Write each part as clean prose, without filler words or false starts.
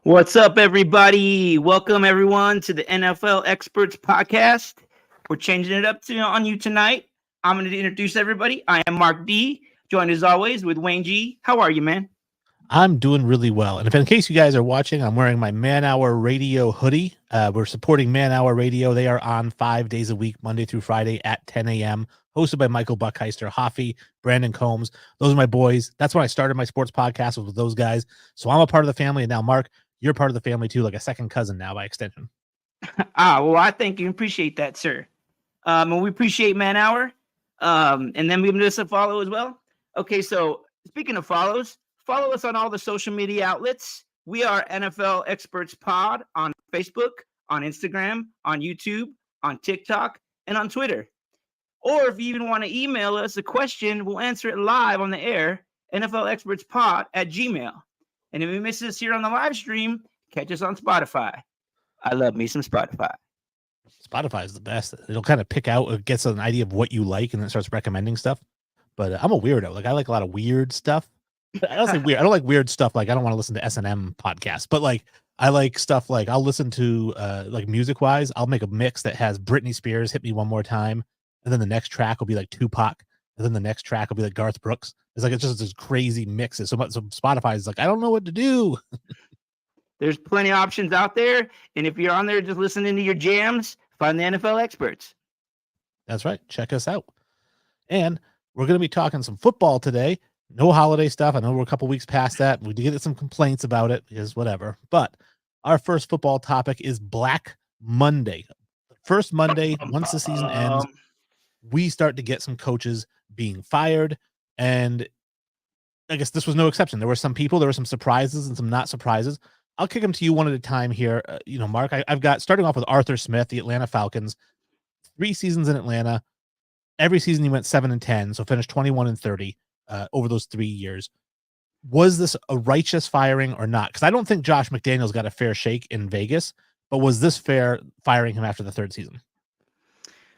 What's up, everybody? Welcome, everyone, to the NFL Experts Podcast. We're changing it up on you tonight. I'm going to introduce everybody. I am Mark D, joined as always with Wayne G. How are you, man? I'm doing really well. And if in case you guys are watching, I'm wearing my Man Hour Radio hoodie. We're supporting Man Hour Radio. They are on 5 days a week, Monday through Friday at 10 a.m., hosted by Michael Buckheister, Hoffy, Brandon Combs. Those are my boys. That's when I started my sports podcast, was with those guys. So I'm a part of the family. And now, Mark, you're part of the family too, like a second cousin now by extension. Well, I thank you. Appreciate that, sir. And we appreciate Man Hour. And then we give us a follow as well. Okay, so speaking of follows, follow us on all the social media outlets. We are NFL Experts Pod on Facebook, on Instagram, on YouTube, on TikTok, and on Twitter. Or if you even want to email us a question, we'll answer it live on the air, NFLExpertsPod@gmail. And if you miss us here on the live stream, catch us on Spotify. I love me some Spotify. Spotify is the best. It'll kind of pick out, it gets an idea of what you like, and then it starts recommending stuff. But I'm a weirdo. Like, I like a lot of weird stuff. I don't say weird. I don't like weird stuff. Like, I don't want to listen to S&M podcasts, but like, I like stuff like I'll listen to like music wise. I'll make a mix that has Britney Spears, Hit Me One More Time, and then the next track will be like Tupac, and then the next track will be like Garth Brooks. It's just this crazy mixes. So Spotify is like, I don't know what to do. There's plenty of options out there, and if you're on there just listening to your jams, find the NFL Experts. That's right. Check us out. And we're going to be talking some football today. No holiday stuff. I know we're a couple weeks past that. We did get some complaints about it, is whatever. But our first football topic is Black Monday. First Monday, once the season ends, we start to get some coaches being fired. And I guess this was no exception. There were some people, there were some surprises and some not surprises. I'll kick them to you one at a time here. Mark, I've got, starting off with Arthur Smith, the Atlanta Falcons, 3 seasons in Atlanta. Every season he went 7-10, so finished 21-30 over those 3 years. Was this a righteous firing or not? Because I don't think Josh McDaniels got a fair shake in Vegas, but was this fair firing him after the 3rd season?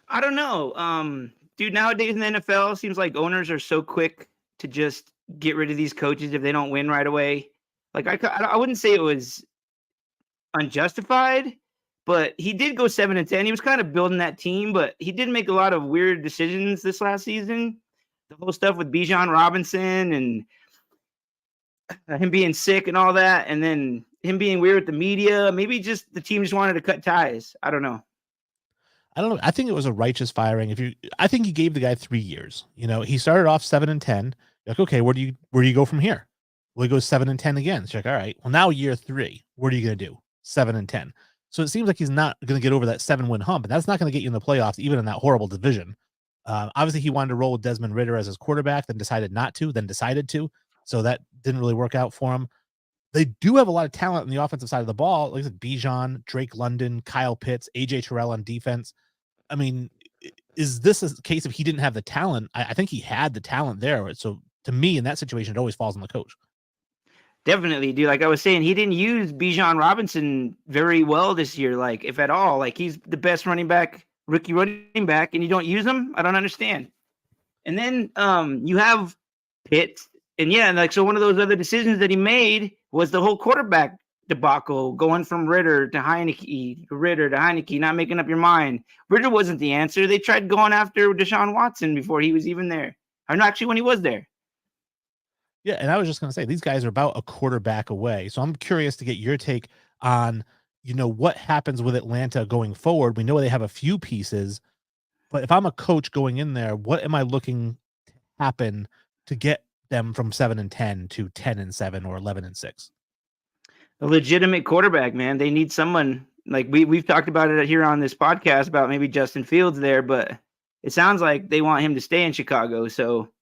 I don't know. Dude, nowadays in the NFL, it seems like owners are so quick to just get rid of these coaches if they don't win right away. Like, I wouldn't say it was unjustified, but he did go 7-10. He was kind of building that team, but he did make a lot of weird decisions this last season. The whole stuff with Bijan Robinson and him being sick and all that, and then him being weird with the media. Maybe just the team just wanted to cut ties. I don't know. I think it was a righteous firing. I think he gave the guy 3 years. He started off 7-10. You're like, okay, where do you go from here? Well, he goes 7-10 again. So you're like, all right, well, now year 3, what are you going to do? 7-10. So it seems like he's not going to get over that 7-win hump, and that's not going to get you in the playoffs, even in that horrible division. Obviously, he wanted to roll with Desmond Ridder as his quarterback, then decided not to, then decided to. So that didn't really work out for him. They do have a lot of talent on the offensive side of the ball. Like I said, Bijan, Drake London, Kyle Pitts, AJ Terrell on defense. I mean, is this a case of he didn't have the talent? I think he had the talent there. So to me, in that situation, it always falls on the coach. Definitely, dude. Like I was saying, he didn't use Bijan Robinson very well this year, like if at all. Like he's the best rookie running back, and you don't use him. I don't understand. And then you have Pitts, and so one of those other decisions that he made was the whole quarterback debacle, going from Ridder to Heineke, not making up your mind. Ridder wasn't the answer. They tried going after Deshaun Watson before he was even there. Or actually, when he was there. Yeah, and I was just going to say, these guys are about a quarterback away. So I'm curious to get your take on, what happens with Atlanta going forward. We know they have a few pieces, but if I'm a coach going in there, what am I looking to happen to get them from 7-10 to 10-7 or 11-6? A legitimate quarterback, man. They need someone like we've talked about it here on this podcast about maybe Justin Fields there, but it sounds like they want him to stay in Chicago. So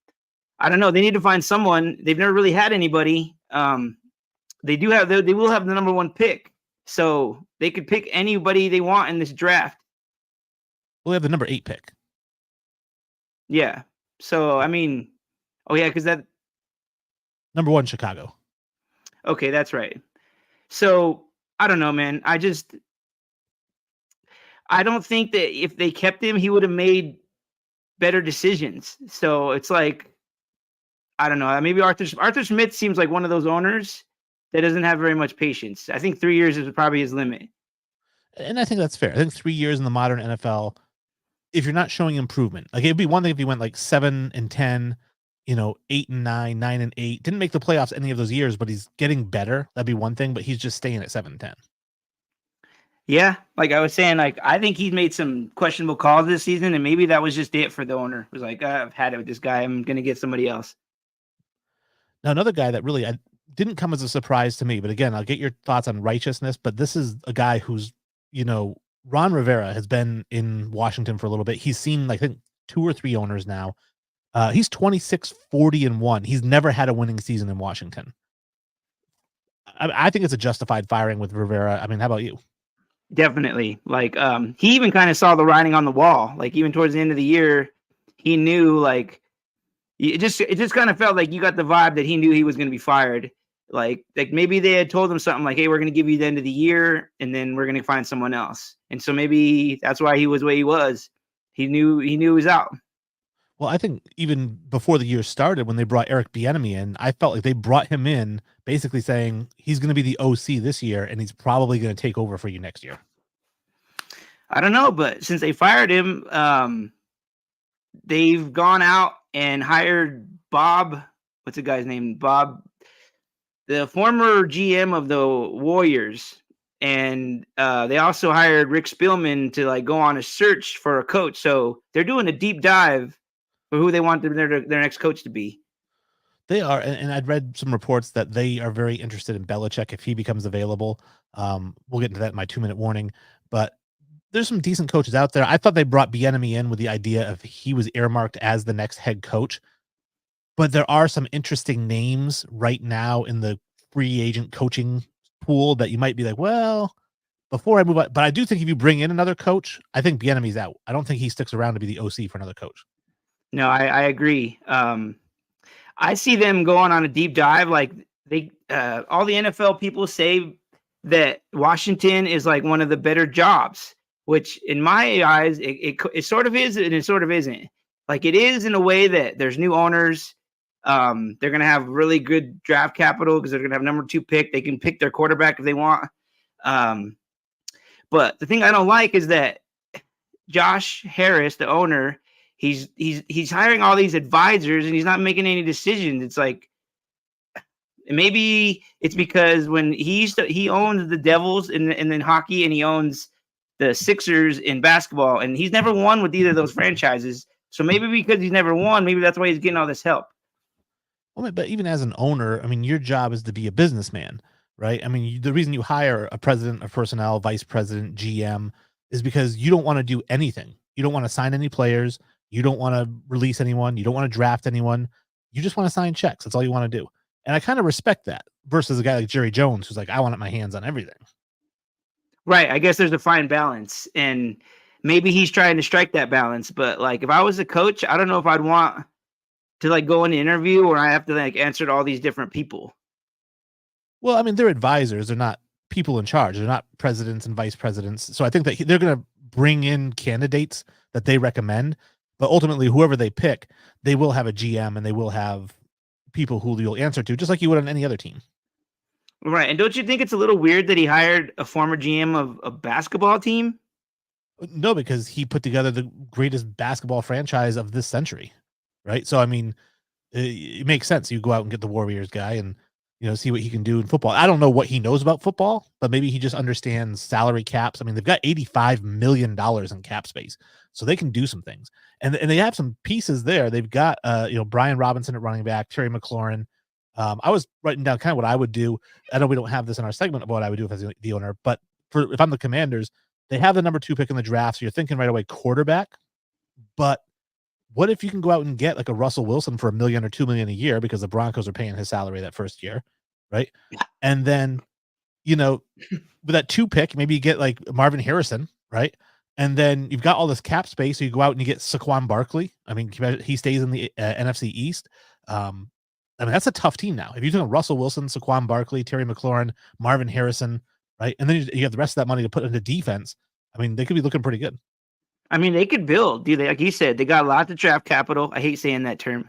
I don't know. They need to find someone. They've never really had anybody. They will have the number 1 pick, so they could pick anybody they want in this draft. Well, they have the number 8 pick. Yeah. So I mean, because that number 1 Chicago. Okay, that's right. So I don't know, man. I don't think that if they kept him, he would have made better decisions. So it's like, I don't know. Maybe Arthur Smith seems like one of those owners that doesn't have very much patience. I think 3 years is probably his limit. And I think that's fair. I think 3 years in the modern NFL, if you're not showing improvement, like it'd be one thing if you went like 7-10, 8-9, 9-8, didn't make the playoffs any of those years, but he's getting better. That'd be one thing, but he's just staying at 7-10. Yeah, like I was saying, like I think he's made some questionable calls this season, and maybe that was just it for the owner. It was like, I've had it with this guy. I'm gonna get somebody else. Now, another guy that really didn't come as a surprise to me, but again, I'll get your thoughts on righteousness, but this is a guy who's, Ron Rivera has been in Washington for a little bit. He's seen, I think, 2 or 3 owners now. He's 26-40-1. He's never had a winning season in Washington. I think it's a justified firing with Rivera. I mean, how about you? Definitely. Like, he even kind of saw the writing on the wall. Like, even towards the end of the year, he knew, like, it just kind of felt like you got the vibe that he knew he was going to be fired. Like maybe they had told him something like, hey, we're going to give you the end of the year and then we're going to find someone else. And so maybe that's why he was where he was. He knew he was out. Well, I think even before the year started, when they brought Eric Bieniemy in, I felt like they brought him in basically saying he's going to be the OC this year and he's probably going to take over for you next year. I don't know, but since they fired him, they've gone out and hired Bob. What's the guy's name? Bob, the former GM of the Warriors. And they also hired Rick Spielman to like go on a search for a coach. So they're doing a deep dive for who they want their next coach to be. They are, and I'd read some reports that they are very interested in Belichick if he becomes available. We'll get into that in my 2-minute warning, but there's some decent coaches out there. I thought they brought Bieniemy in with the idea of he was earmarked as the next head coach, but there are some interesting names right now in the free agent coaching pool that you might be like, well, before I move on, but I do think if you bring in another coach, I think Bieniemy's out. I don't think he sticks around to be the OC for another coach. No, I agree. I see them going on a deep dive. Like they, all the NFL people say that Washington is like one of the better jobs, which in my eyes, it sort of is and it sort of isn't. Like it is in a way that there's new owners. They're going to have really good draft capital because they're going to have number 2 pick. They can pick their quarterback if they want. But the thing I don't like is that Josh Harris, the owner, he's hiring all these advisors and he's not making any decisions. It's like maybe it's because when he owns the Devils in hockey and he owns the Sixers in basketball and he's never won with either of those franchises. So maybe because he's never won, maybe that's why he's getting all this help. Well, but even as an owner, I mean, your job is to be a businessman, right? I mean, the reason you hire a president of personnel, vice president, GM is because you don't want to do anything. You don't want to sign any players. You don't want to release anyone. You don't want to draft anyone. You just want to sign checks. That's all you want to do. And I kind of respect that versus a guy like Jerry Jones, who's like, I want my hands on everything. Right. I guess there's a fine balance and maybe he's trying to strike that balance. But like, if I was a coach, I don't know if I'd want to like go in an interview where I have to like answer to all these different people. Well, I mean, they're advisors. They're not people in charge. They're not presidents and vice presidents. So I think that they're going to bring in candidates that they recommend, but ultimately whoever they pick, they will have a GM and they will have people who you'll answer to, just like you would on any other team. Right. And don't you think it's a little weird that he hired a former GM of a basketball team? No, because he put together the greatest basketball franchise of this century. Right. So, I mean, it makes sense. You go out and get the Warriors guy and, see what he can do in football. I don't know what he knows about football, but maybe he just understands salary caps. I mean, they've got $85 million in cap space, so they can do some things. And they have some pieces there. They've got, Brian Robinson at running back, Terry McLaurin. I was writing down kind of what I would do. I know we don't have this in our segment of what I would do if I was the owner, but if I'm the Commanders, they have the number 2 pick in the draft. So you're thinking right away quarterback, but what if you can go out and get like a Russell Wilson for $1 million or $2 million a year because the Broncos are paying his salary that first year, right? And then, with that 2 pick, maybe you get like Marvin Harrison, right? And then you've got all this cap space, so you go out and you get Saquon Barkley. I mean, he stays in the NFC East. I mean, that's a tough team now. If you're doing Russell Wilson, Saquon Barkley, Terry McLaurin, Marvin Harrison, right? And then you have the rest of that money to put into defense. I mean, they could be looking pretty good. I mean, they could build. Like you said, they got lots of draft capital. I hate saying that term.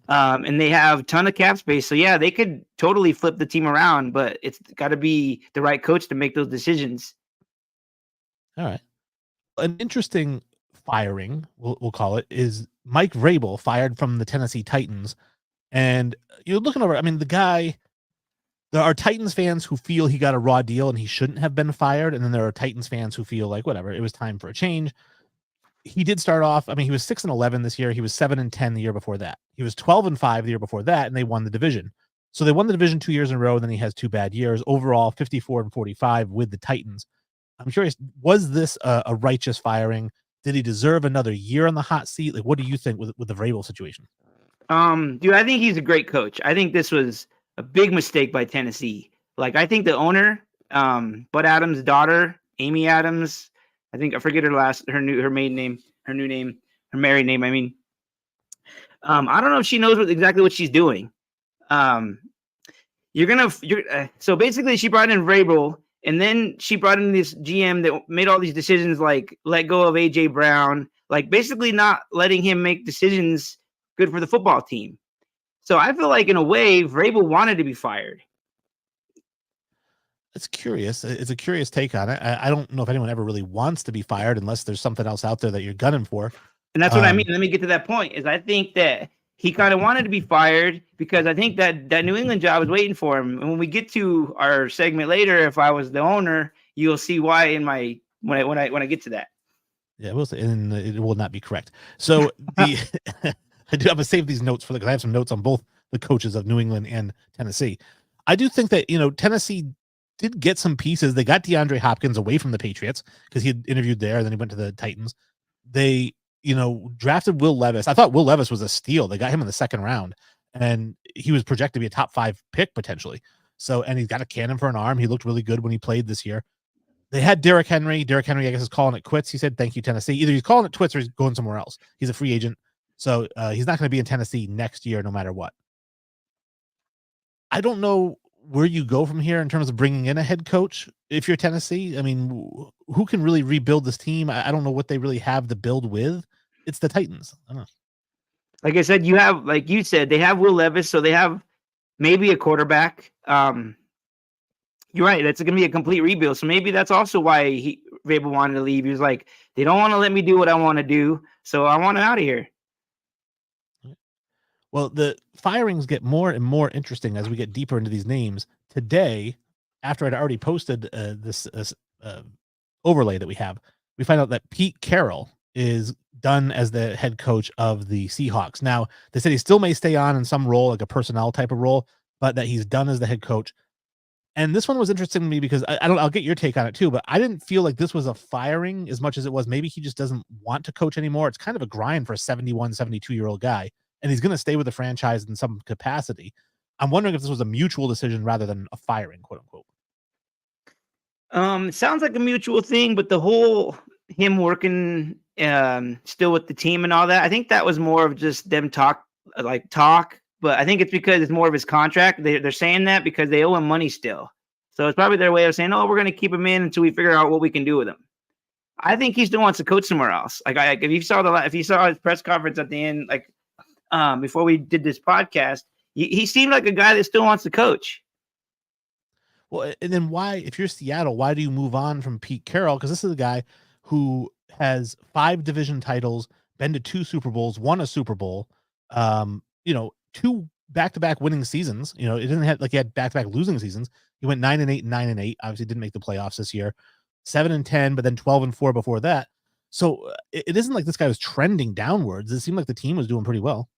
And they have a ton of cap space. So yeah, they could totally flip the team around, but it's got to be the right coach to make those decisions. All right. An interesting firing, we'll call it, is Mike Vrabel fired from the Tennessee Titans. And you're looking over, I mean, the guy, there are Titans fans who feel he got a raw deal and he shouldn't have been fired. And then there are Titans fans who feel like, whatever, it was time for a change. He did start off, I mean, he was 6-11 this year. He was 7-10 the year before that. He was 12-5 the year before that, and they won the division. So they won the division 2 years in a row, and then he has 2 bad years. Overall, 54-45 with the Titans. I'm curious, was this a righteous firing? Did he deserve another year on the hot seat? Like, what do you think with the Vrabel situation? Dude, I think he's a great coach. I think this was a big mistake by Tennessee. Like, I think the owner, Bud Adams' daughter, Amy Adams, I think I forget her maiden name, her new name, her married name. I mean, I don't know if she knows exactly what she's doing. So basically she brought in Vrabel, and then she brought in this GM that made all these decisions, like let go of AJ Brown, like basically not letting him make decisions good for the football team. So I feel like in a way, Vrabel wanted to be fired. It's curious. It's a curious take on it. I don't know if anyone ever really wants to be fired unless there's something else out there that you're gunning for. And that's what I mean. Let me get to that point. Is I think that he kind of wanted to be fired because I think that New England job was waiting for him. And when we get to our segment later, if I was the owner, you'll see why in my when I get to that. Yeah, we'll say, and it will not be correct. So I do have to save these notes because I have some notes on both the coaches of New England and Tennessee. I do think that Tennessee did get some pieces. They got DeAndre Hopkins away from the Patriots because he had interviewed there, and then he went to the Titans. They drafted Will Levis. I thought Will Levis was a steal. They got him in the second round, and he was projected to be a top 5 pick potentially. So, and he's got a cannon for an arm. He looked really good when he played this year. They had Derrick Henry. Derrick Henry, I guess, is calling it quits. He said, "Thank you, Tennessee." Either he's calling it quits or he's going somewhere else. He's a free agent, so he's not going to be in Tennessee next year, no matter what. I don't know where you go from here in terms of bringing in a head coach if you're Tennessee. I mean, who can really rebuild this team? I don't know what they really have to build with. It's the Titans. I don't know. Like I said, like you said, they have Will Levis, so they have maybe a quarterback. You're right. That's going to be a complete rebuild. So maybe that's also why Vrabel wanted to leave. He was like, they don't want to let me do what I want to do, so I want out of here. Well, the firings get more and more interesting as we get deeper into these names. Today, after I'd already posted this overlay that we have, we find out that Pete Carroll is done as the head coach of the Seahawks. Now, they said he still may stay on in some role, like a personnel type of role, but that he's done as the head coach. And this one was interesting to me because I'll get your take on it too, but I didn't feel like this was a firing as much as it was maybe he just doesn't want to coach anymore. It's kind of a grind for a 71, 72-year-old guy, and he's going to stay with the franchise in some capacity. I'm wondering if this was a mutual decision rather than a firing, quote unquote. It sounds like a mutual thing, but the whole him working still with the team and all that, I think that was more of just them talk. But I think it's because it's more of his contract. They're saying that because they owe him money still. So it's probably their way of saying, "Oh, we're going to keep him in until we figure out what we can do with him." I think he still wants to coach somewhere else. Like if you saw his press conference at the end, like before we did this podcast, he seemed like a guy that still wants to coach. Well, and then why, if you're Seattle, why do you move on from Pete Carroll? Because this is a guy who has 5 division titles, been to 2 Super Bowls, won a Super Bowl. 2 back-to-back winning seasons. It didn't have like he had back-to-back losing seasons. He went 9-8 and 9-8. Obviously didn't make the playoffs this year. 7-10, but then 12-4 before that. So it isn't like this guy was trending downwards. It seemed like the team was doing pretty well.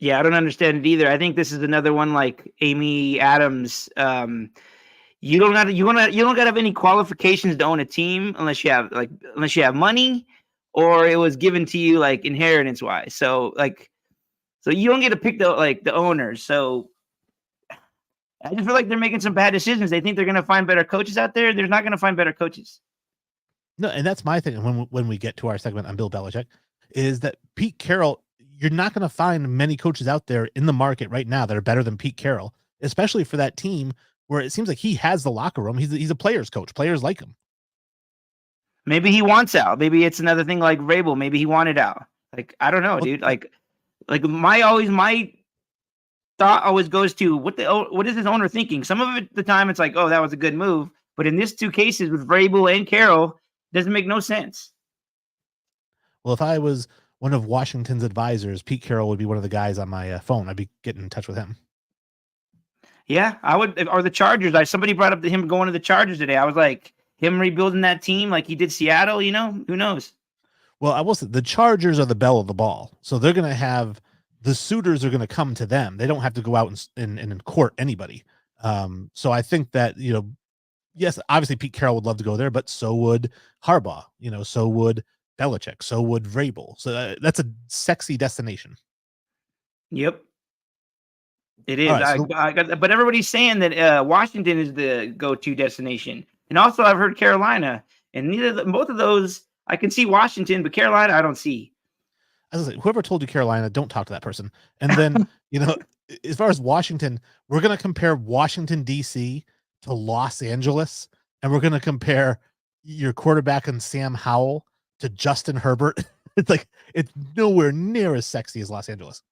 Yeah, I don't understand it either. I think this is another one like Amy Adams. You don't got to have any qualifications to own a team unless you have money or it was given to you like inheritance wise. So you don't get to pick the owners. So I just feel like they're making some bad decisions. They think they're going to find better coaches out there. They're not going to find better coaches. No, and that's my thing. When we get to our segment on Bill Belichick, is that Pete Carroll, you're not going to find many coaches out there in the market right now that are better than Pete Carroll, especially for that team where it seems like he has the locker room. He's a player's coach. Players like him. Maybe he wants out. Maybe it's another thing like Vrabel. Maybe he wanted out. Like, I don't know, dude. Like, Like my thought always goes to what is his owner thinking? Some of it at the time it's like, oh, that was a good move. But in these two cases with Vrabel and Carroll, doesn't make no sense. Well, if I was one of Washington's advisors, Pete Carroll would be one of the guys on my phone. I'd be getting in touch with him. Yeah, I would. Or the Chargers. Somebody brought up him going to the Chargers today. I was like, him rebuilding that team like he did Seattle. Who knows? Well, I will say the Chargers are the belle of the ball, so they're going to have the suitors are going to come to them. They don't have to go out and court anybody. So I think that yes, obviously Pete Carroll would love to go there, but so would Harbaugh. So would Belichick. So would Vrabel. So that's a sexy destination. Yep. It is. Right, but everybody's saying that Washington is the go-to destination, and also I've heard Carolina, and both of those I can see Washington, but Carolina I don't see. As I say, whoever told you Carolina, don't talk to that person. And then as far as Washington, we're going to compare Washington D.C. to Los Angeles, and we're going to compare your quarterback and Sam Howell to Justin Herbert. It's nowhere near as sexy as Los Angeles.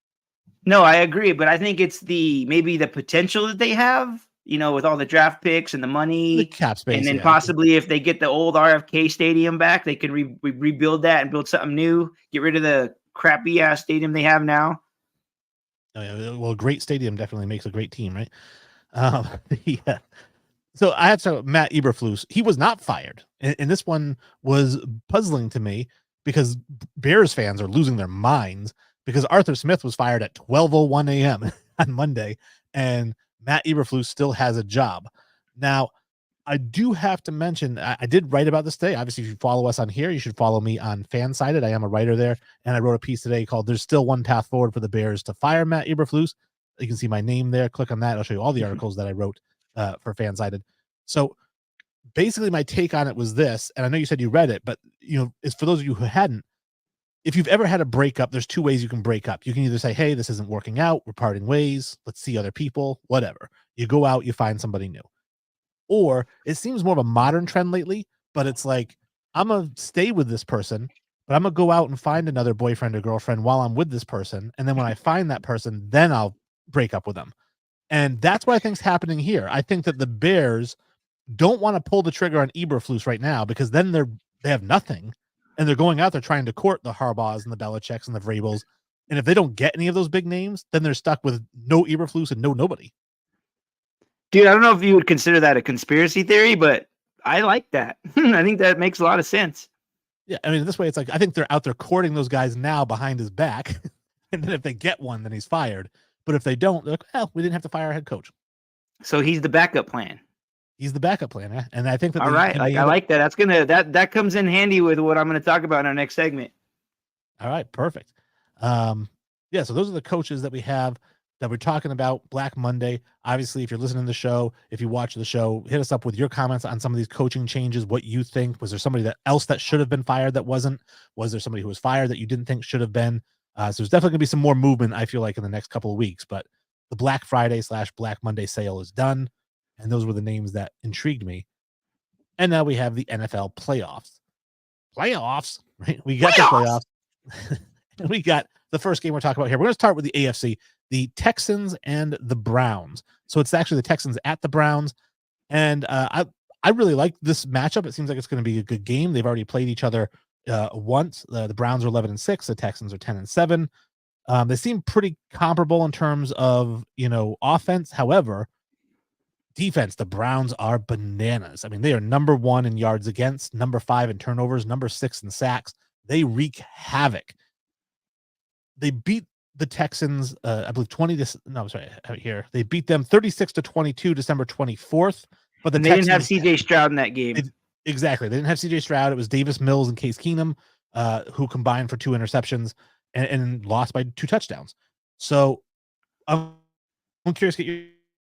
No, I agree, but I think it's maybe the potential that they have, with all the draft picks and the money, the cap space, and then possibly if they get the old RFK Stadium back, they can rebuild that and build something new. Get rid of the crappy ass stadium they have now. Oh, yeah. Well, a great stadium definitely makes a great team, right? Yeah. So I have to talk about Matt Eberflus. He was not fired, and this one was puzzling to me because Bears fans are losing their minds. Because Arthur Smith was fired at 12:01 a.m. on Monday, and Matt Eberflus still has a job. Now, I do have to mention, I did write about this today. Obviously, if you follow us on here, you should follow me on Fansided. I am a writer there, and I wrote a piece today called "There's Still One Path Forward for the Bears to Fire Matt Eberflus." You can see my name there. Click on that. I'll show you all the articles that I wrote for Fansided. So basically, my take on it was this, and I know you said you read it, but it's for those of you who hadn't. If you've ever had a breakup, there's two ways you can break up. You can either say, hey, this isn't working out. We're parting ways. Let's see other people, whatever. You go out, you find somebody new. Or it seems more of a modern trend lately, but it's like, I'm going to stay with this person, but I'm going to go out and find another boyfriend or girlfriend while I'm with this person. And then when I find that person, then I'll break up with them. And that's what I think is happening here. I think that the Bears don't want to pull the trigger on Eberflus right now because then they have nothing. And they're going out there trying to court the Harbaughs and the Belichicks and the Vrabels. And if they don't get any of those big names, then they're stuck with no Eberflus and no nobody. Dude, I don't know if you would consider that a conspiracy theory, but I like that. I think that makes a lot of sense. Yeah, I mean, this way it's like I think they're out there courting those guys now behind his back. And then if they get one, then he's fired. But if they don't, they're like, well, we didn't have to fire our head coach. So he's the backup plan. He's the backup plan, yeah? And I think that all right, I like that. That comes in handy with what I'm gonna talk about in our next segment. All right, perfect. Yeah, so those are the coaches that we have that we're talking about. Black Monday. Obviously, if you're listening to the show, if you watch the show, hit us up with your comments on some of these coaching changes. What you think? Was there somebody else that should have been fired that wasn't? Was there somebody who was fired that you didn't think should have been? So there's definitely gonna be some more movement, I feel like, in the next couple of weeks. But the Black Friday / Black Monday sale is done. And those were the names that intrigued me. And now we have the NFL playoffs. Playoffs, right? We got the playoffs. And we got the first game we're talking about here. We're going to start with the AFC, the Texans and the Browns. So it's actually the Texans at the Browns. And I really like this matchup. It seems like it's going to be a good game. They've already played each other once. The Browns are 11-6. The Texans are 10-7. They seem pretty comparable in terms of, offense. However, defense, the Browns are bananas. I mean, they are number 1 in yards against, number 5 in turnovers, number 6 in sacks. They wreak havoc. They beat the Texans, I believe They beat them 36-22, December 24th. But they didn't have CJ Stroud in that game. Exactly. They didn't have CJ Stroud. It was Davis Mills and Case Keenum, who combined for 2 interceptions and lost by 2 touchdowns. So I'm curious to get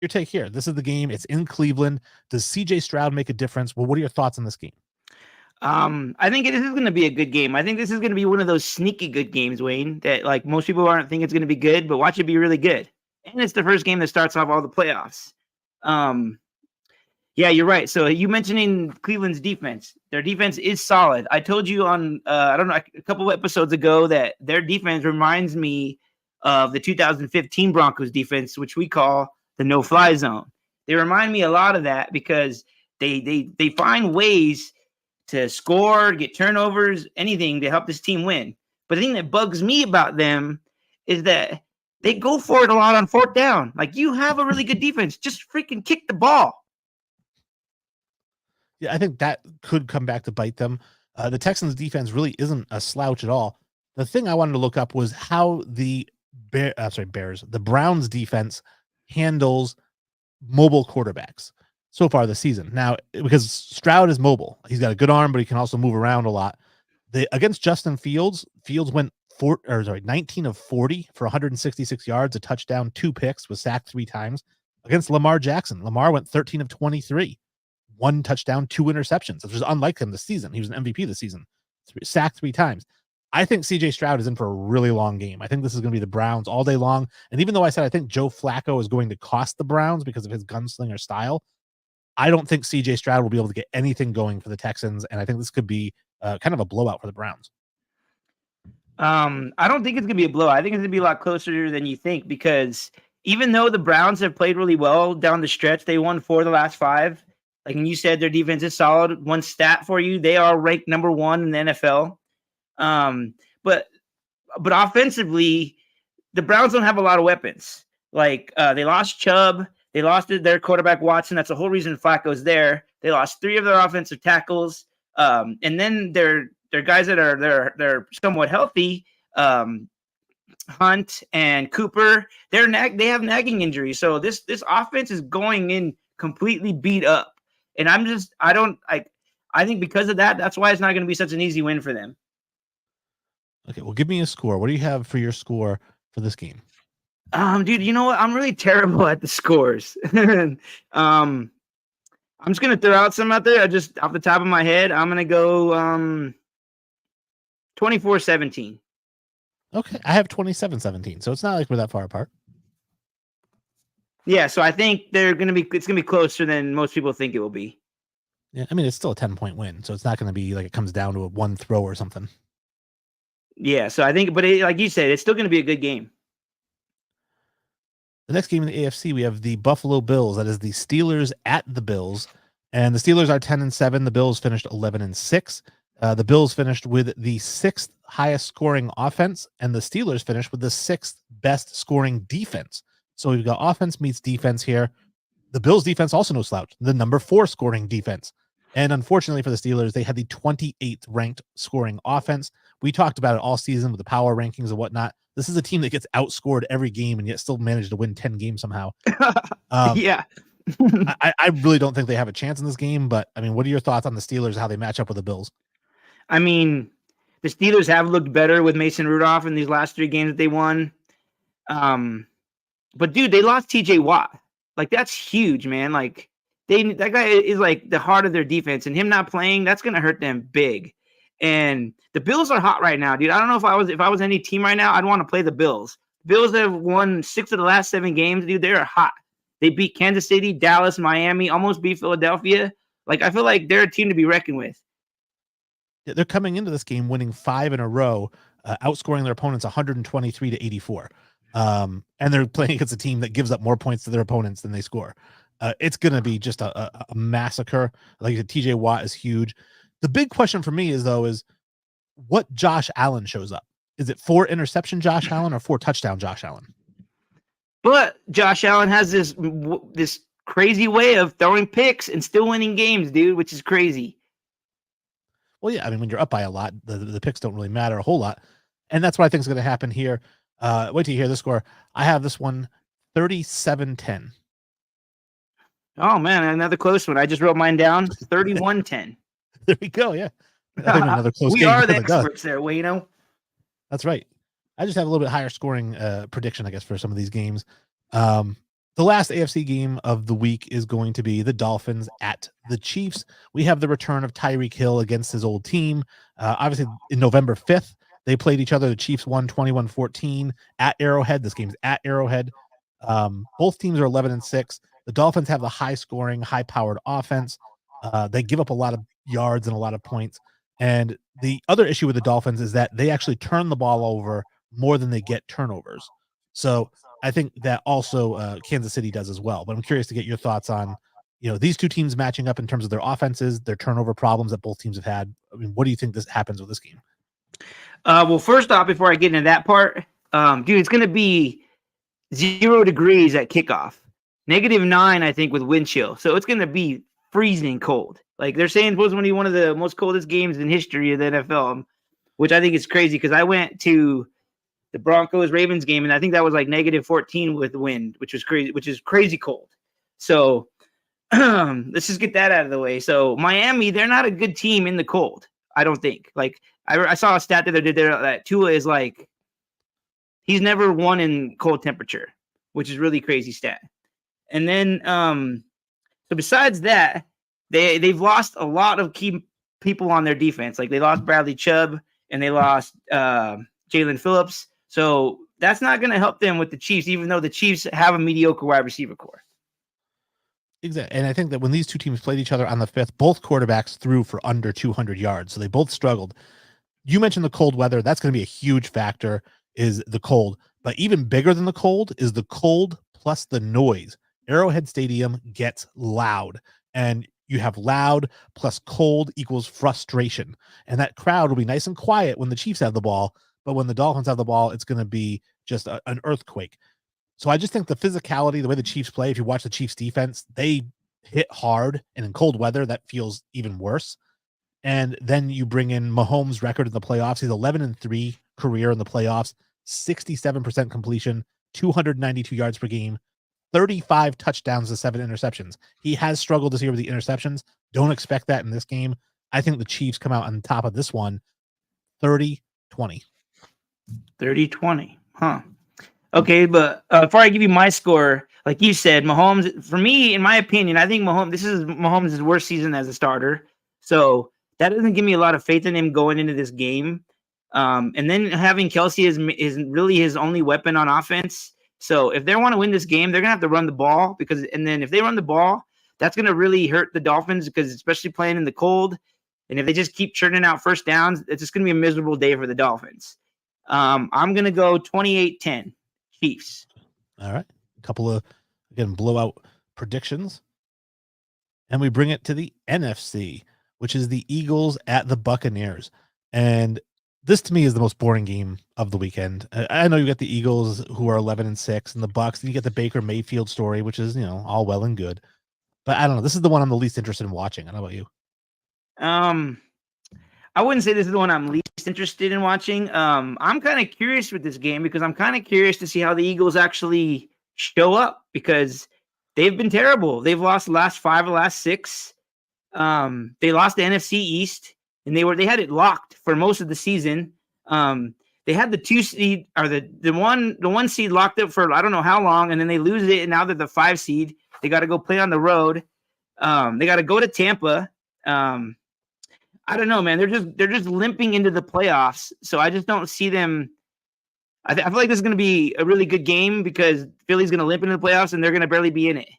your take here. This is the game. It's in Cleveland. Does CJ Stroud make a difference? Well, what are your thoughts on this game? I think this is going to be a good game. I think this is going to be one of those sneaky good games, Wayne, that like most people aren't think it's going to be good, but watch it be really good. And it's the first game that starts off all the playoffs. Yeah, you're right. So you mentioning Cleveland's defense, their defense is solid. I told you on, I don't know, a couple of episodes ago that their defense reminds me of the 2015 Broncos defense, which we call the no-fly zone. They remind me a lot of that because they find ways to score, get turnovers, anything to help this team win. But the thing that bugs me about them is that they go for it a lot on fourth down. Like, you have a really good defense, just freaking kick the ball. Yeah, I think that could come back to bite them. The Texans defense really isn't a slouch at all. The thing I wanted to look up was how the Browns defense handles mobile quarterbacks so far this season. Now, because Stroud is mobile, he's got a good arm, but he can also move around a lot. Against Justin Fields went 19 of 40 for 166 yards, a touchdown, 2 picks, was sacked 3 times. Against Lamar Jackson, Lamar went 13 of 23, 1 touchdown, 2 interceptions, which was unlike him this season. He was an MVP this season, sacked 3 times. I think CJ Stroud is in for a really long game. I think this is going to be the Browns all day long. And even though I said I think Joe Flacco is going to cost the Browns because of his gunslinger style, I don't think CJ Stroud will be able to get anything going for the Texans. And I think this could be kind of a blowout for the Browns. I don't think it's going to be a blowout. I think it's going to be a lot closer than you think, because even though the Browns have played really well down the stretch, they won 4 of the last 5. Like, and you said, their defense is solid. One stat for you: they are ranked number 1 in the NFL. But offensively, the Browns don't have a lot of weapons. Like, they lost Chubb, they lost their quarterback Watson. That's the whole reason Flacco's there. They lost 3 of their offensive tackles, and then their guys that they're somewhat healthy. Hunt and Cooper, they have nagging injuries. So this offense is going in completely beat up, and I think because of that, that's why it's not going to be such an easy win for them. Okay, well, give me a score. What do you have for your score for this game? Dude, you know what? I'm really terrible at the scores. I'm just gonna throw out some out there. Just off the top of my head, I'm gonna go 24-17. Okay, I have 27-17, so it's not like we're that far apart. Yeah, so I think it's gonna be closer than most people think it will be. Yeah, I mean, it's still a 10-point win, so it's not gonna be like it comes down to a 1 throw or something. Yeah, so I think, but like you said, it's still gonna be a good game. The next game in the AFC, we have the Buffalo Bills. That is the Steelers at the Bills, and the Steelers are 10-7. The Bills finished 11-6. The Bills finished with the 6th highest scoring offense, and the Steelers finished with the 6th best scoring defense. So we've got offense meets defense here. The Bills defense also no slouch, the number 4 scoring defense. And unfortunately for the Steelers, they had the 28th ranked scoring offense. We talked about it all season with the power rankings and whatnot. This is a team that gets outscored every game and yet still managed to win 10 games somehow. Yeah. I really don't think they have a chance in this game, but I mean, what are your thoughts on the Steelers, how they match up with the Bills? I mean, the Steelers have looked better with Mason Rudolph in these last 3 games that they won. But dude, they lost TJ Watt. Like, that's huge, man. Like, that guy is like the heart of their defense, and him not playing, that's gonna hurt them big. And the Bills are hot right now, dude. I don't know if I was any team right now, I'd want to play the Bills. Bills have won 6 of the last 7 games, dude. They are hot. They beat Kansas City, Dallas, Miami, almost beat Philadelphia. Like, I feel like they're a team to be reckoned with. They're coming into this game winning 5 in a row, outscoring their opponents 123-84. And they're playing against a team that gives up more points to their opponents than they score. It's going to be just a massacre. Like, TJ Watt is huge. The big question for me is what Josh Allen shows up. Is it 4 interception Josh Allen or 4 touchdown Josh Allen? But Josh Allen has this crazy way of throwing picks and still winning games, dude, which is crazy. Well, yeah, I mean, when you're up by a lot, the picks don't really matter a whole lot. And that's what I think is going to happen here. Wait till you hear the score. I have this one 37-10. Oh, man, another close one. I just wrote mine down, 31-10. There we go, yeah. Another close we game are the experts there, Wayno. That's right. I just have a little bit higher scoring prediction, I guess, for some of these games. The last AFC game of the week is going to be the Dolphins at the Chiefs. We have the return of Tyreek Hill against his old team. Obviously, in November 5th, they played each other. The Chiefs won 21-14 at Arrowhead. This game's at Arrowhead. Both teams are 11-6. The Dolphins have the high-scoring, high-powered offense. They give up a lot of yards and a lot of points. And the other issue with the Dolphins is that they actually turn the ball over more than they get turnovers. So I think that also Kansas City does as well. But I'm curious to get your thoughts on, these two teams matching up in terms of their offenses, their turnover problems that both teams have had. I mean, what do you think this happens with this game? Well, first off, before I get into that part, dude, it's going to be 0 degrees at kickoff, -9, I think, with wind chill. So it's going to be freezing cold. Like they're saying, it's going to be one of the most coldest games in history of the NFL, which I think is crazy because I went to the Broncos Ravens game and I think that was like -14 with wind, which was crazy, which is crazy cold. So let's just get that out of the way. So Miami, they're not a good team in the cold. I don't think. Like I saw a stat that they did there that Tua is like he's never won in cold temperature, which is really crazy stat. And then so besides that, they've lost a lot of key people on their defense. Like they lost Bradley Chubb and they lost Jalen Phillips. So that's not going to help them with the Chiefs, even though the Chiefs have a mediocre wide receiver core. Exactly. And I think that when these two teams played each other on the 5th, both quarterbacks threw for under 200 yards. So they both struggled. You mentioned the cold weather. That's going to be a huge factor, is the cold. But even bigger than the cold is the cold plus the noise. Arrowhead Stadium gets loud, and you have loud plus cold equals frustration. And that crowd will be nice and quiet when the Chiefs have the ball, but when the Dolphins have the ball, it's going to be just an earthquake. So I just think the physicality, the way the Chiefs play, if you watch the Chiefs defense, they hit hard, and in cold weather, that feels even worse. And then you bring in Mahomes' record in the playoffs. He's 11-3 career in the playoffs, 67% completion, 292 yards per game, 35 touchdowns to 7 interceptions. He has struggled this year with the interceptions. Don't expect that in this game. I think the Chiefs come out on top of this one, 30-20. 30-20. Huh. Okay, but before I give you my score, like you said, Mahomes, for me, in my opinion, I think this is Mahomes' worst season as a starter. So that doesn't give me a lot of faith in him going into this game. And then having Kelsey is really his only weapon on offense. So if they want to win this game, they're going to have to run the ball and then if they run the ball, that's going to really hurt the Dolphins because especially playing in the cold. And if they just keep churning out first downs, it's just going to be a miserable day for the Dolphins. I'm going to go 28-10. Chiefs. All right. A couple of, again, blowout predictions. And we bring it to the NFC, which is the Eagles at the Buccaneers. And this to me is the most boring game of the weekend. I know you got the Eagles who are 11-6 and the Bucs, and you get the Baker Mayfield story, which is, all well and good. But I don't know. This is the one I'm the least interested in watching. I don't know about you. I wouldn't say this is the one I'm least interested in watching. I'm kind of curious with this game because I'm kind of curious to see how the Eagles actually show up because they've been terrible. They've lost the last 5 or last 6. They lost the NFC East and they had it locked for most of the season. They had the 2 seed or the 1 seed locked up for I don't know how long, and then they lose it, and now they're the 5 seed. They got to go play on the road. They got to go to Tampa. I don't know, man. They're just limping into the playoffs. So I just don't see them. I feel like this is going to be a really good game because Philly's going to limp into the playoffs and they're going to barely be in it.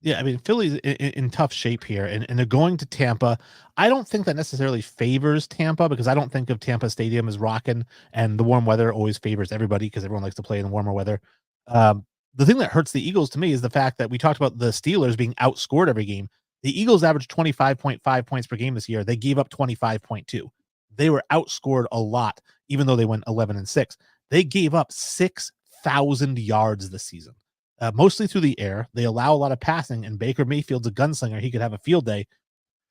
Yeah, I mean, Philly's in tough shape here, and they're going to Tampa. I don't think that necessarily favors Tampa because I don't think of Tampa Stadium as rocking, and the warm weather always favors everybody because everyone likes to play in the warmer weather. The thing that hurts the Eagles to me is the fact that we talked about the Steelers being outscored every game. The Eagles averaged 25.5 points per game this year. They gave up 25.2. They were outscored a lot, even though they went 11-6. They gave up 6,000 yards this season, mostly through the air. They allow a lot of passing, and Baker Mayfield's a gunslinger. He could have a field day.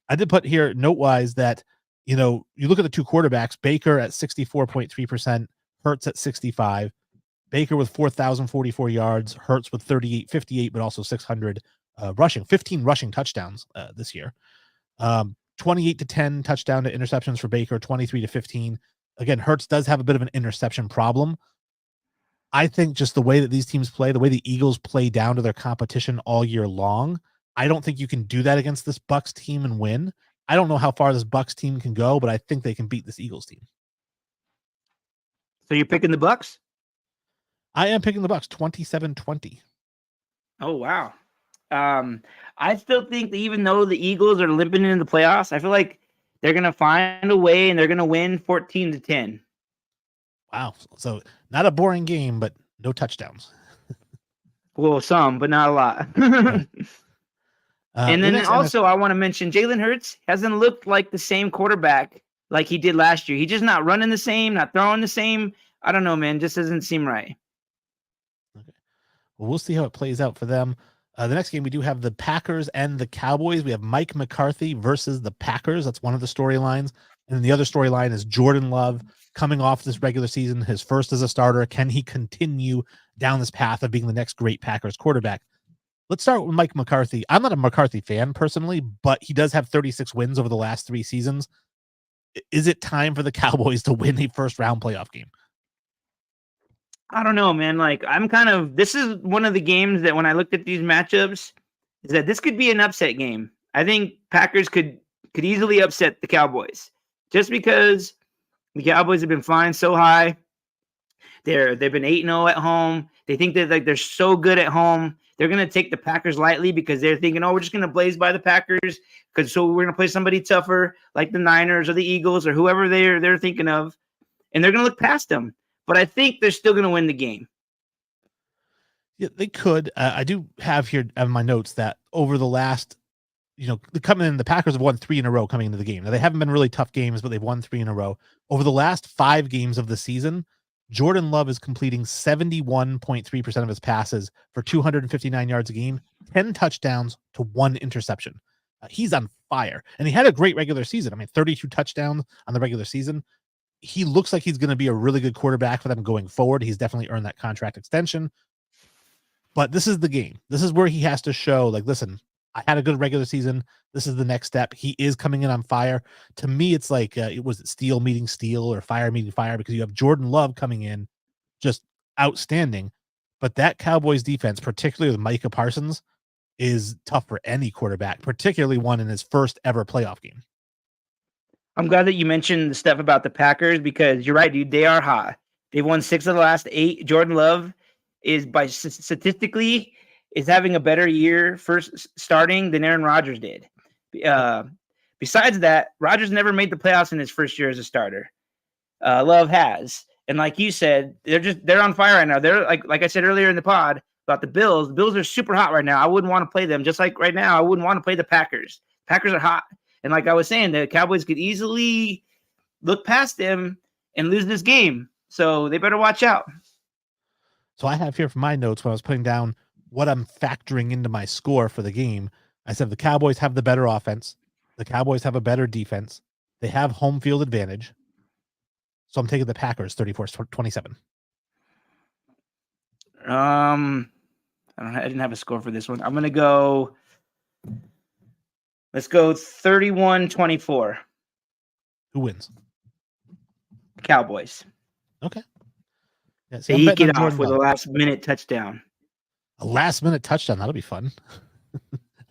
I did put here note-wise that, you look at the two quarterbacks, Baker at 64.3%, Hurts at 65%. Baker with 4,044 yards, Hurts with 3,858, but also 600 rushing, 15 rushing touchdowns this year. 28-10 touchdown to interceptions for Baker, 23-15. Again, Hurts does have a bit of an interception problem. I think just the way that these teams play, the way the Eagles play down to their competition all year long, I don't think you can do that against this Bucs team and win. I don't know how far this Bucs team can go, but I think they can beat this Eagles team. So you're picking the Bucs? I am picking the Bucs, 27-20. Oh, wow. I still think that even though the Eagles are limping into the playoffs, I feel like they're going to find a way and they're going to win 14-10. Wow. So not a boring game, but no touchdowns. Well, some, but not a lot. Right. And The then next NFC, also, I want to mention Jalen Hurts hasn't looked like the same quarterback like he did last year. He's just not running the same, not throwing the same. I don't know, man. Just doesn't seem right. okay. Well, we'll see how it plays out for them. The next game, we do have the Packers and the Cowboys. We have Mike McCarthy versus the Packers. That's one of the storylines. And then the other storyline is Jordan Love coming off this regular season, his first as a starter. Can he continue down this path of being the next great Packers quarterback? Let's start with Mike McCarthy. I'm not a McCarthy fan personally, but he does have 36 wins over the last 3 seasons. Is it time for the Cowboys to win a first round playoff game? I don't know, man. Like, this is one of the games that when I looked at these matchups, is that this could be an upset game. I think Packers could easily upset the Cowboys just because the Cowboys have been flying so high. They've been 8-0 at home. They think that they're so good at home. They're gonna take the Packers lightly because they're thinking, oh, we're just gonna blaze by the Packers so we're gonna play somebody tougher like the Niners or the Eagles or whoever they're thinking of, and they're gonna look past them. But I think they're still gonna win the game. Yeah, they could. I do have here on my notes that over the last, the Packers have won 3 in a row coming into the game. Now, they haven't been really tough games, but they've won 3 in a row. Over the last 5 games of the season, Jordan Love is completing 71.3% of his passes for 259 yards a game, 10 touchdowns to 1 interception. He's on fire. And he had a great regular season. I mean, 32 touchdowns on the regular season. He looks like he's going to be a really good quarterback for them going forward. He's definitely earned that contract extension. But this is the game. This is where he has to show, like, listen, I had a good regular season. This is the next step. He is coming in on fire. To me, it's like, was it steel meeting steel or fire meeting fire? Because you have Jordan Love coming in just outstanding. But that Cowboys defense, particularly with Micah Parsons, is tough for any quarterback, particularly one in his first ever playoff game. I'm glad that you mentioned the stuff about the Packers because you're right, dude. They are hot. They've won 6 of the last 8. Jordan Love is statistically is having a better year first starting than Aaron Rodgers did. Besides that, Rodgers never made the playoffs in his first year as a starter. Love has, and like you said, they're on fire right now. They're like I said earlier in the pod about the Bills. The Bills are super hot right now. I wouldn't want to play them. Just like right now, I wouldn't want to play the Packers. Packers are hot, and like I was saying, the Cowboys could easily look past them and lose this game. So they better watch out. So I have here for my notes when I was putting down what I'm factoring into my score for the game. I said the Cowboys have the better offense. The Cowboys have a better defense. They have home field advantage. So I'm taking the Packers 34-27. I didn't have a score for this one. I'm going to go. Let's go 31-24. Who wins? Cowboys. Okay. Yeah, they eke it off with a last-minute touchdown. A last-minute touchdown. That'll be fun.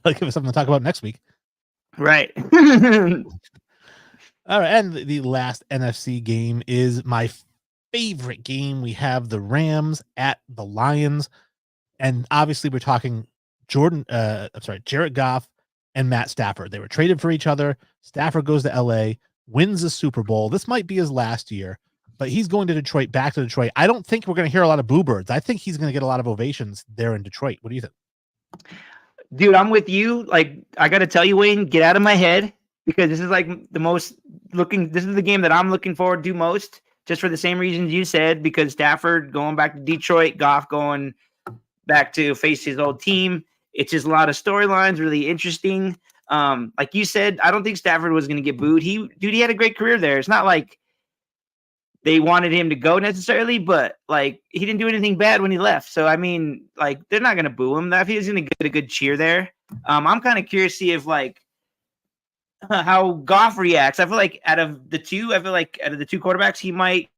That'll give us something to talk about next week. Right. All right, and the last NFC game is my favorite game. We have the Rams at the Lions. And obviously we're talking Jared Goff and Matt Stafford. They were traded for each other. Stafford goes to LA, wins the Super Bowl. This might be his last year, but he's going to Detroit, back to Detroit. I don't think we're going to hear a lot of boo birds. I think he's going to get a lot of ovations there in Detroit. What do you think? Dude, I'm with you. Like, I got to tell you, Wayne, get out of my head because this is like this is the game that I'm looking forward to most, just for the same reasons you said, because Stafford going back to Detroit, Goff going back to face his old team. It's just a lot of storylines, really interesting. Like you said, I don't think Stafford was going to get booed. He had a great career there. It's not like they wanted him to go necessarily, but like he didn't do anything bad when he left. So I mean, like they're not going to boo him. That he's going to get a good cheer there. I'm kind of curious to see if like how Goff reacts. I feel like out of the two quarterbacks, he might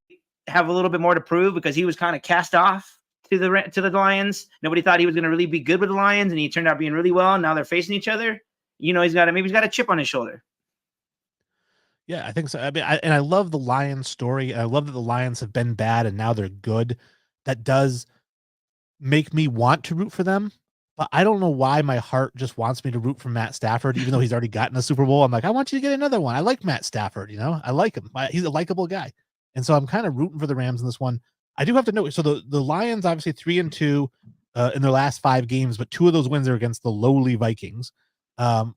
have a little bit more to prove because he was kind of cast off to the Lions. Nobody thought he was going to really be good with the Lions, and he turned out being really well. And now they're facing each other. You know, he's got a chip on his shoulder. Yeah, I think so. I mean, I love the Lions story. I love that the Lions have been bad and now they're good. That does make me want to root for them. But I don't know why my heart just wants me to root for Matt Stafford, even though he's already gotten a Super Bowl. I'm like, I want you to get another one. I like Matt Stafford. I like him. He's a likable guy. And so I'm kind of rooting for the Rams in this one. I do have to note, so the Lions obviously 3-2 in their last 5 games, but 2 of those wins are against the lowly Vikings.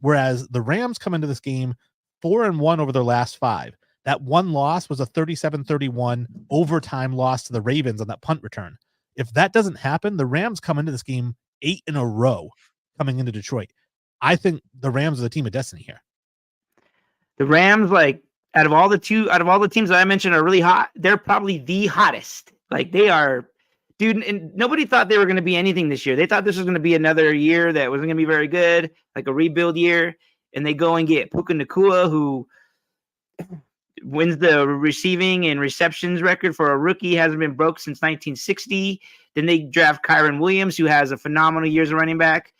Whereas the Rams come into this game 4-1 over their last 5. That one loss was a 37-31 overtime loss to the Ravens on that punt return. If that doesn't happen, the Rams come into this game 8 in a row coming into Detroit. I think the Rams are the team of destiny here. The Rams, like, out of all the teams that I mentioned are really hot, they're probably the hottest. Like, they are, dude, and nobody thought they were going to be anything this year. They thought this was going to be another year that wasn't going to be very good, like a rebuild year. And they go and get Puka Nacua, who wins the receiving and receptions record for a rookie, hasn't been broke since 1960. Then they draft Kyron Williams, who has a phenomenal year as a running back.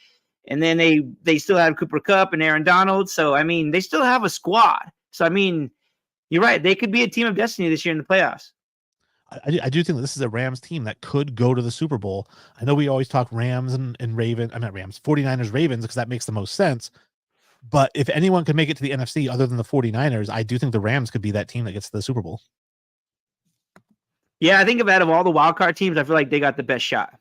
And then they still have Cooper Kupp and Aaron Donald. So, I mean, they still have a squad. So, I mean, you're right. They could be a team of destiny this year in the playoffs. I do think that this is a Rams team that could go to the Super Bowl. I know we always talk Rams and Ravens. I'm not Rams, 49ers, Ravens, because that makes the most sense. But if anyone could make it to the NFC other than the 49ers, I do think the Rams could be that team that gets to the Super Bowl. Yeah, I think out of all the wildcard teams, I feel like they got the best shot.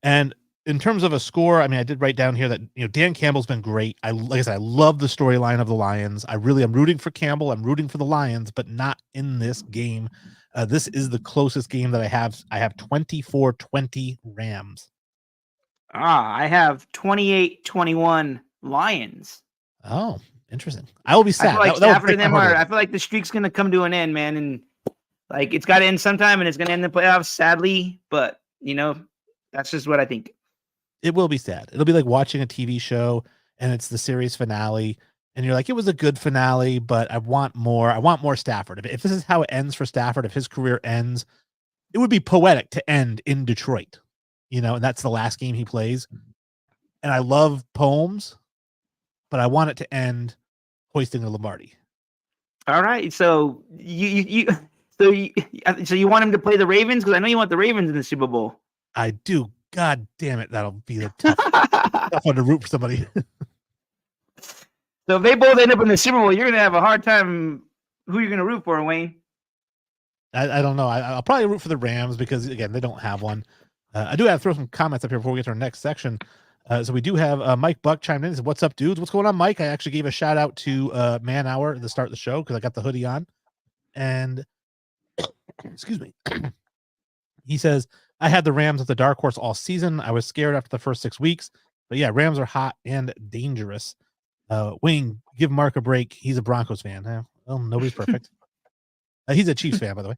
And in terms of a score, I mean, I did write down here that, Dan Campbell's been great. Like I said, I love the storyline of the Lions. I'm rooting for Campbell. I'm rooting for the Lions, but not in this game. This is the closest game that I have. I have 24-20 Rams. I have 28-21 Lions. Oh, interesting. I will be sad. I feel like I feel like the streak's going to come to an end, man. And like, it's got to end sometime, and it's going to end the playoffs, sadly. But, that's just what I think. It will be sad. It'll be like watching a TV show and it's the series finale and you're like, it was a good finale, but I want more. I want more Stafford. If this is how it ends for Stafford, if his career ends, it would be poetic to end in Detroit, and that's the last game he plays. And I love poems, but I want it to end hoisting a Lombardi. All right. So you want him to play the Ravens? Because I know you want the Ravens in the Super Bowl. I do. God damn it. That'll be the tough one to root for somebody. So if they both end up in the Super Bowl, you're going to have a hard time. Who you're going to root for, Wayne? I don't know. I'll probably root for the Rams because, again, they don't have one. I do have to throw some comments up here before we get to our next section. So we do have Mike Buck chimed in. He said, "What's up, dudes? What's going on, Mike?" I actually gave a shout out to Man Hour at the start of the show because I got the hoodie on. And excuse me. He says, "I had the Rams at the dark horse all season. I was scared after the first 6 weeks. But yeah, Rams are hot and dangerous." Wayne, give Mark a break. He's a Broncos fan. Well, nobody's perfect. He's a Chiefs fan, by the way.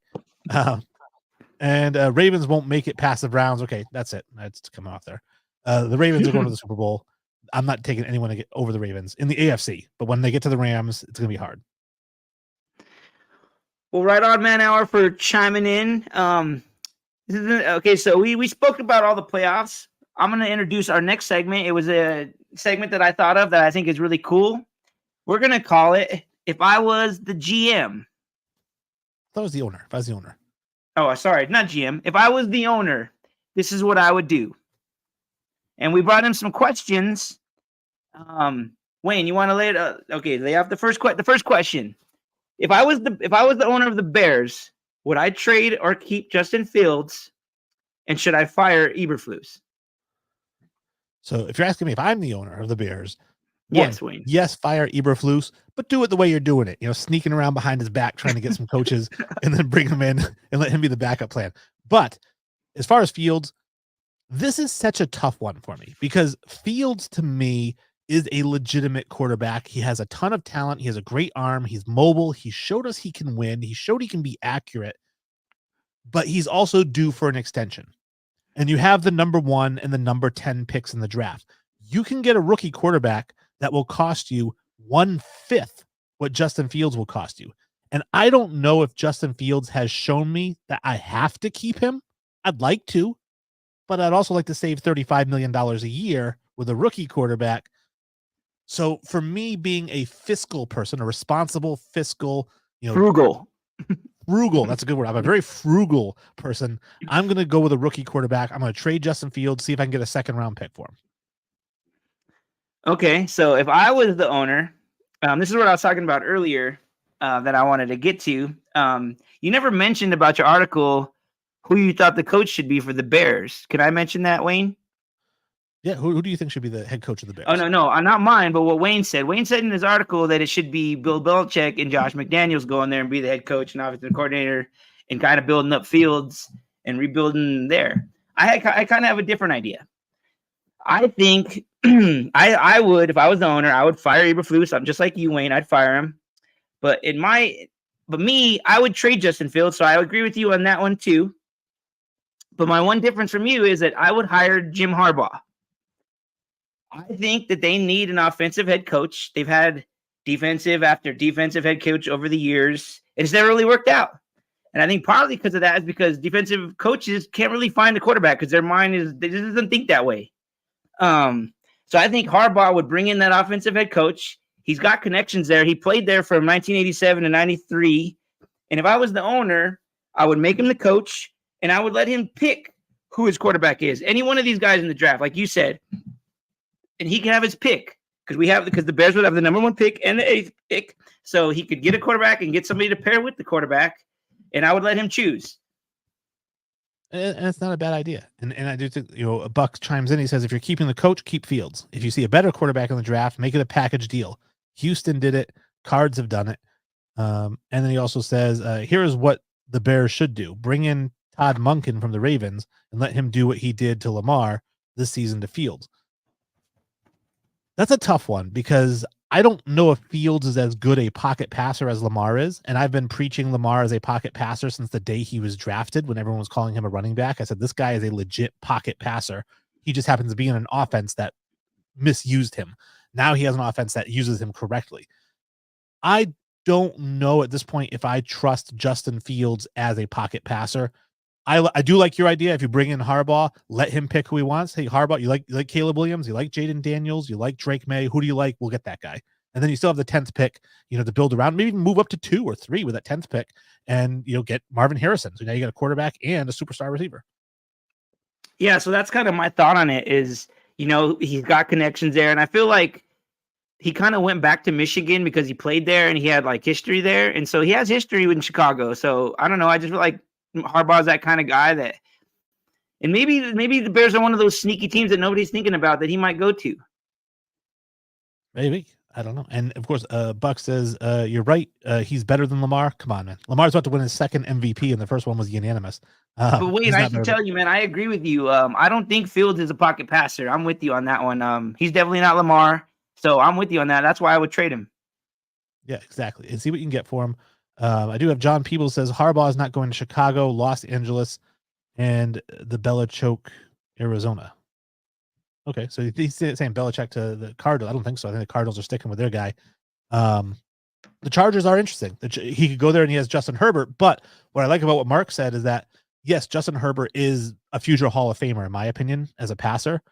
And Ravens won't make it past the Browns. Okay, that's it. That's coming off there. The Ravens are going to the Super Bowl. I'm not taking anyone to get over the Ravens in the AFC. But when they get to the Rams, it's going to be hard. Well, right on, Man Hour, for chiming in. Okay, so we spoke about all the playoffs. I'm going to introduce our next segment. It was a segment that I thought of that I think is really cool. We're going to call it If I Was the GM. That was the owner. If I was the owner. Oh, sorry, not GM. If I was the owner, this is what I would do. And we brought in some questions. Wayne, you want to lay it? Okay, lay off the first question. If I was the owner of the Bears, would I trade or keep Justin Fields? And should I fire Eberflus? So if you're asking me if I'm the owner of the Bears, yes, Wayne. Yes, fire Eberflus, but do it the way you're doing it. Sneaking around behind his back, trying to get some coaches and then bring him in and let him be the backup plan. But as far as Fields, this is such a tough one for me because Fields to me is a legitimate quarterback. He has a ton of talent. He has a great arm. He's mobile. He showed us he can win. He showed he can be accurate, but he's also due for an extension. And you have the number 1 and the number 10 picks in the draft. You can get a rookie quarterback that will cost you 1/5 what Justin Fields will cost you. And I don't know if Justin Fields has shown me that I have to keep him. I'd like to, but I'd also like to save $35 million a year with a rookie quarterback. So for me, being a fiscal person, a responsible fiscal, frugal. That's a good word. I'm a very frugal person. I'm going to go with a rookie quarterback. I'm going to trade Justin Fields, see if I can get a 2nd-round pick for him. Okay, so if I was the owner, this is what I was talking about earlier. that I wanted to get to. You never mentioned about your article who you thought the coach should be for the Bears. Can I mention that, Wayne? Yeah, who do you think should be the head coach of the Bears? Oh, no, not mine, but what Wayne said. Wayne said in his article that it should be Bill Belichick and Josh McDaniels go in there and be the head coach and obviously the coordinator and kind of building up Fields and rebuilding there. I kind of have a different idea. I think I would, if I was the owner, I would fire Eberflus. I'm just like you, Wayne. I'd fire him. But I would trade Justin Fields. So I agree with you on that one too. But my one difference from you is that I would hire Jim Harbaugh. I think that they need an offensive head coach. They've had defensive after defensive head coach over the years. It's never really worked out. And I think partly because of that is because defensive coaches can't really find the quarterback because their mind doesn't think that way. So I think Harbaugh would bring in that offensive head coach. He's got connections there. He played there from 1987 to 93. And if I was the owner, I would make him the coach and I would let him pick who his quarterback is. Any one of these guys in the draft, like you said, and he can have his pick because the Bears would have the number 1 pick and the 8th pick. So he could get a quarterback and get somebody to pair with the quarterback. And I would let him choose. And it's not a bad idea. And I do think, Buck chimes in. He says, if you're keeping the coach, keep Fields. If you see a better quarterback in the draft, make it a package deal. Houston did it. Cards have done it. And then he also says, here is what the Bears should do. Bring in Todd Monken from the Ravens and let him do what he did to Lamar this season to Fields. That's a tough one because I don't know if Fields is as good a pocket passer as Lamar is. And I've been preaching Lamar as a pocket passer since the day he was drafted when everyone was calling him a running back. I said, this guy is a legit pocket passer. He just happens to be in an offense that misused him. Now he has an offense that uses him correctly. I don't know at this point if I trust Justin Fields as a pocket passer. I do like your idea. If you bring in Harbaugh, let him pick who he wants. Hey, Harbaugh, you like Caleb Williams, you like Jaden Daniels, you like Drake May. Who do you like? We'll get that guy. And then you still have the 10th pick, to build around. Maybe even move up to 2 or 3 with that 10th pick, and get Marvin Harrison. So now you got a quarterback and a superstar receiver. Yeah, so that's kind of my thought on it. Is he's got connections there, and I feel like he kind of went back to Michigan because he played there and he had like history there, and so he has history in Chicago. So I don't know. I just feel like Harbaugh's that kind of guy that, and maybe the Bears are one of those sneaky teams that nobody's thinking about that he might go to. Maybe. I don't know. And of course, Buck says, you're right. He's better than Lamar. Come on, man. Lamar's about to win his 2nd MVP, and the first one was unanimous. But wait, I should tell you, man, I agree with you. I don't think Fields is a pocket passer. I'm with you on that one. He's definitely not Lamar. So I'm with you on that. That's why I would trade him. Yeah, exactly. And see what you can get for him. I do have John Peebles says Harbaugh is not going to Chicago, Los Angeles, and the Belichick, Arizona. Okay, so he's saying Belichick to the Cardinals. I don't think so. I think the Cardinals are sticking with their guy. The Chargers are interesting. He could go there and he has Justin Herbert. But what I like about what Mark said is that, yes, Justin Herbert is a future Hall of Famer, in my opinion, as a passer.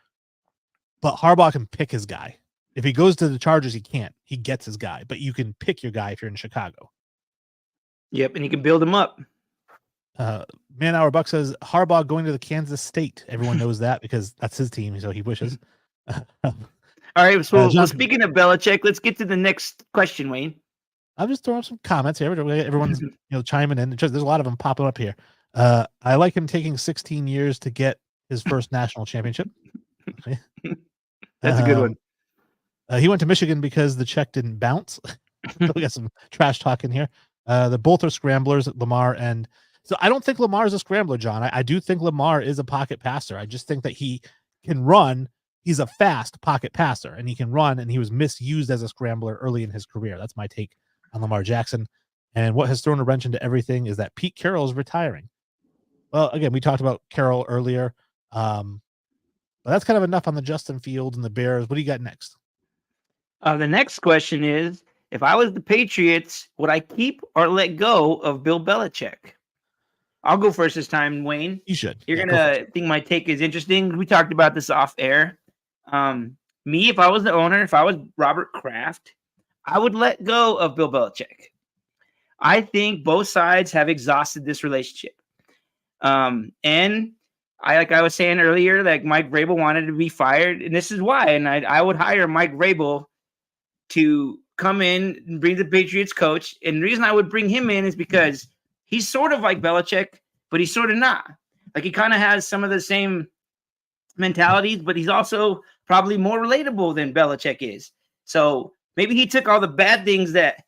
But Harbaugh can pick his guy. If he goes to the Chargers, he can't. He gets his guy. But you can pick your guy if you're in Chicago. Yep, and he can build him up. Man Hour Buck says Harbaugh going to the Kansas State. Everyone knows that because that's his team, so he wishes. All right, so speaking of Belichick, let's get to the next question, Wayne. I'm just throwing some comments here. Everyone's chiming in. There's a lot of them popping up here. I like him taking 16 years to get his first national championship. That's a good one. He went to Michigan because the check didn't bounce. We got some trash talk in here. The both are scramblers, Lamar and so I don't think Lamar is a scrambler, John. I do think Lamar is a pocket passer. I just think that he can run. He's a fast pocket passer, and he can run, and he was misused as a scrambler early in his career. That's my take on Lamar Jackson. And what has thrown a wrench into everything is that Pete Carroll is retiring. Well, again, we talked about Carroll earlier. But that's kind of enough on the Justin Fields and the Bears. What do you got next? The next question is, if I was the Patriots, would I keep or let go of Bill Belichick? I'll go first this time, Wayne. You should. You're going to think my take is interesting. We talked about this off air. Me, if I was the owner, if I was Robert Kraft, I would let go of Bill Belichick. I think both sides have exhausted this relationship. And like I was saying earlier, like Mike Vrabel wanted to be fired, and this is why. And I would hire Mike Vrabel to come in and bring the Patriots coach. And the reason I would bring him in is because he's sort of like Belichick, but he's sort of not. Like he kind of has some of the same mentalities, but he's also probably more relatable than Belichick is. So maybe he took all the bad things that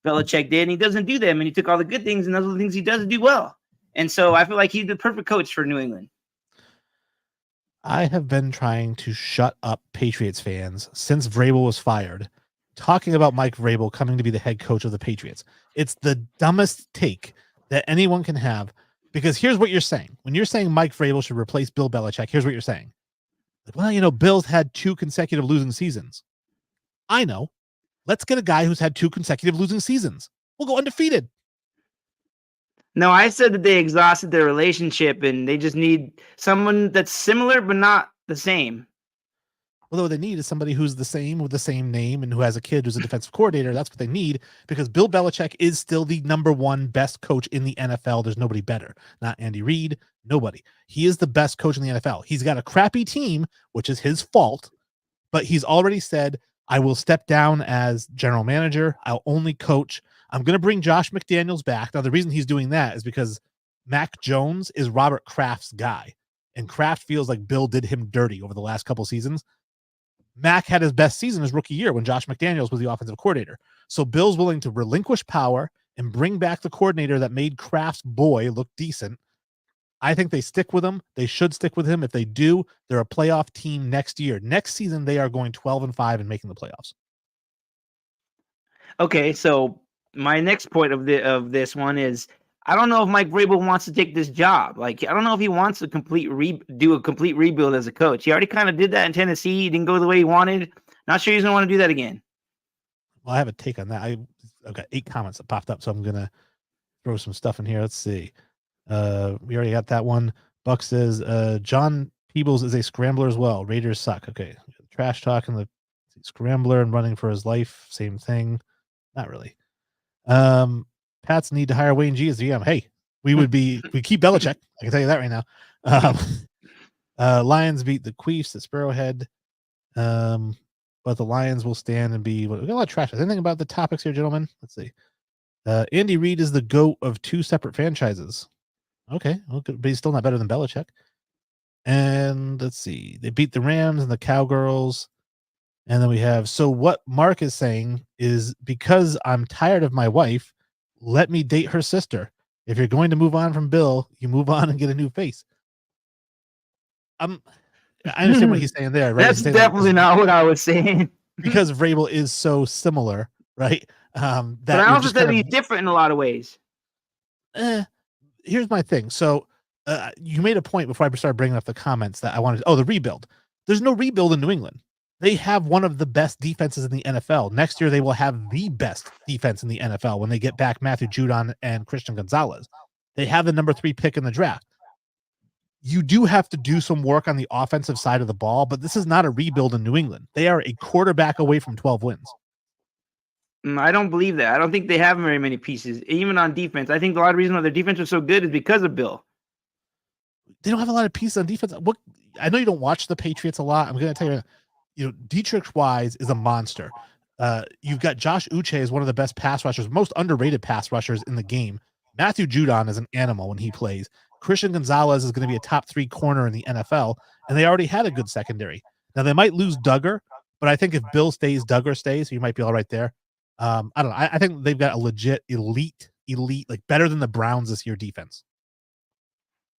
Belichick did and he doesn't do them. And he took all the good things and those are the things he does do well. And so I feel like he's the perfect coach for New England. I have been trying to shut up Patriots fans since Vrabel was fired, talking about Mike Vrabel coming to be the head coach of the Patriots. It's the dumbest take that anyone can have, because here's what you're saying. When you're saying Mike Vrabel should replace Bill Belichick, here's what you're saying. Well, you know, Bill's had 2 consecutive losing seasons. I know. Let's get a guy who's had 2 consecutive losing seasons. We'll go undefeated. No, I said that they exhausted their relationship and they just need someone that's similar but not the same. Well, what they need is somebody who's the same with the same name and who has a kid who's a defensive coordinator. That's what they need, because Bill Belichick is still the #1 best coach in the NFL. There's nobody better. Not Andy Reid, nobody. He is the best coach in the NFL. He's got a crappy team, which is his fault, but he's already said, I will step down as general manager. I'll only coach. I'm going to bring Josh McDaniels back. Now, the reason he's doing that is because Mac Jones is Robert Kraft's guy, and Kraft feels like Bill did him dirty over the last couple seasons. Mac had his best season his rookie year when Josh McDaniels was the offensive coordinator. So Bill's willing to relinquish power and bring back the coordinator that made Kraft's boy look decent. I think they stick with him. They should stick with him. If they do, they're a playoff team next year. Next season, they are going 12-5 and making the playoffs. Okay, so my next point of this one is I don't know if Mike Vrabel wants to take this job. Like, I don't know if he wants to do a complete rebuild as a coach. He already kind of did that in Tennessee. He didn't go the way he wanted. Not sure he's going to want to do that again. Well, I have a take on that. I've got 8 comments that popped up, so I'm going to throw some stuff in here. Let's see. We already got that one. Buck says, John Peebles is a scrambler as well. Raiders suck. Okay. Trash talk and the scrambler and running for his life. Same thing. Not really. Pats need to hire Wayne G as GM. Hey, we keep Belichick. I can tell you that right now. Lions beat the Queefs at Sparrowhead. But the Lions will stand and be, we got a lot of trash. Anything about the topics here, gentlemen? Let's see. Andy Reid is the GOAT of 2 separate franchises. Okay, well, but he's still not better than Belichick. And let's see. They beat the Rams and the Cowgirls. And then we have, so what Mark is saying is, because I'm tired of my wife, let me date her sister. If you're going to move on from Bill, you move on and get a new face. I understand what he's saying there, right? That's definitely not what I was saying. Because Vrabel is so similar, right? But I also said he's different in a lot of ways. Here's my thing. So you made a point before I started bringing up the comments that I wanted. The rebuild. There's no rebuild in New England. They have one of the best defenses in the NFL. Next year, they will have the best defense in the NFL when they get back Matthew Judon and Christian Gonzalez. They have the #3 pick in the draft. You do have to do some work on the offensive side of the ball, but this is not a rebuild in New England. They are a quarterback away from 12 wins. I don't believe that. I don't think they have very many pieces, even on defense. I think a lot of the reason why their defense was so good is because of Bill. They don't have a lot of pieces on defense. I know you don't watch the Patriots a lot. I'm going to tell you, Dietrich Wise is a monster. You've got Josh Uche as one of the best pass rushers, most underrated pass rushers in the game. Matthew Judon is an animal when he plays. Christian Gonzalez is going to be a top 3 corner in the NFL, and they already had a good secondary. Now, they might lose Duggar, but I think if Bill stays, Duggar stays, so you might be all right there. I don't know. I think they've got a legit elite, like better than the Browns this year defense.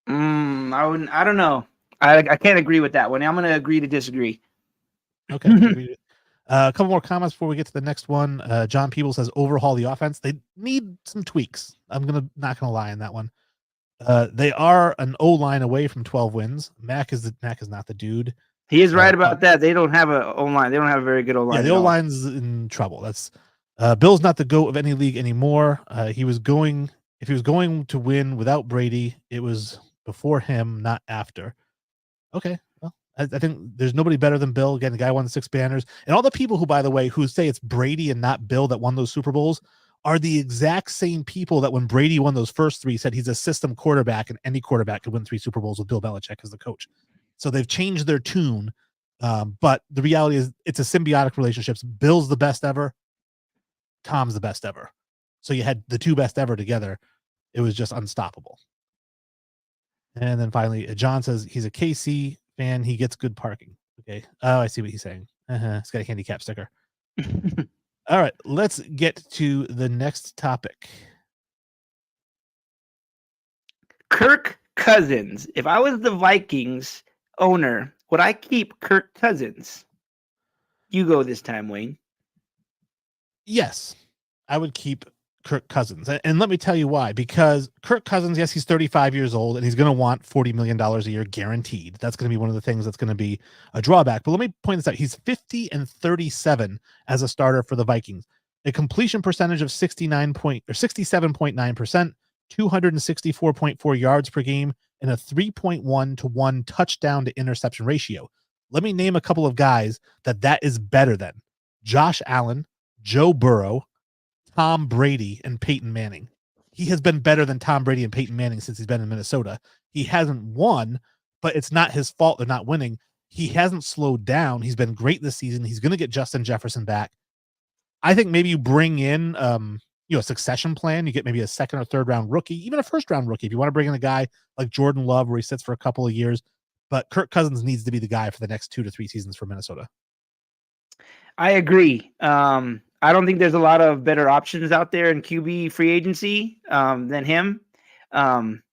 I don't know. I can't agree with that one. I'm going to agree to disagree. Okay. A couple more comments before we get to the next one. John Peebles says overhaul the offense. They need some tweaks. I'm not gonna lie on that one. They are an O-line away from 12 wins. Mac is not the dude. He is right about that. They don't have a O-line. They don't have a very good O-line. Yeah, the O-line's in trouble. That's Bill's not the GOAT of any league anymore. If he was going to win without Brady, it was before him, not after. Okay. Well, I think there's nobody better than Bill. Again, the guy won 6 banners. And all the people who, by the way, who say it's Brady and not Bill that won those Super Bowls are the exact same people that when Brady won those first 3 said he's a system quarterback and any quarterback could win 3 Super Bowls with Bill Belichick as the coach. So they've changed their tune. But the reality is it's a symbiotic relationship. Bill's the best ever. Tom's the best ever. So you had the two best ever together. It was just unstoppable. And then finally, John says he's a KC fan. He gets good parking. Okay. Oh, I see what he's saying. It's got a handicap sticker. All right. Let's get to the next topic. Kirk Cousins. If I was the Vikings owner, would I keep Kirk Cousins? You go this time, Wayne. Yes, I would keep Kirk Cousins. And let me tell you why. Because Kirk Cousins, yes, he's 35 years old and he's going to want $40 million a year guaranteed. That's going to be one of the things that's going to be a drawback. But let me point this out. He's 50-37 as a starter for the Vikings. A completion percentage of 67.9%, 264.4 yards per game, and a 3.1 to 1 touchdown to interception ratio. Let me name a couple of guys that is better than: Josh Allen, Joe Burrow, Tom Brady, and Peyton Manning. He has been better than Tom Brady and Peyton Manning since he's been in Minnesota. He hasn't won, but it's not his fault they're not winning. He hasn't slowed down. He's been great this season. He's going to get Justin Jefferson back. I think maybe you bring in a succession plan. You get maybe a second or third round rookie, even a first round rookie if you want to bring in a guy like Jordan Love where he sits for a couple of years. But Kirk Cousins needs to be the guy for the next 2 to 3 seasons for Minnesota. I agree. I don't think there's a lot of better options out there in QB free agency than him. And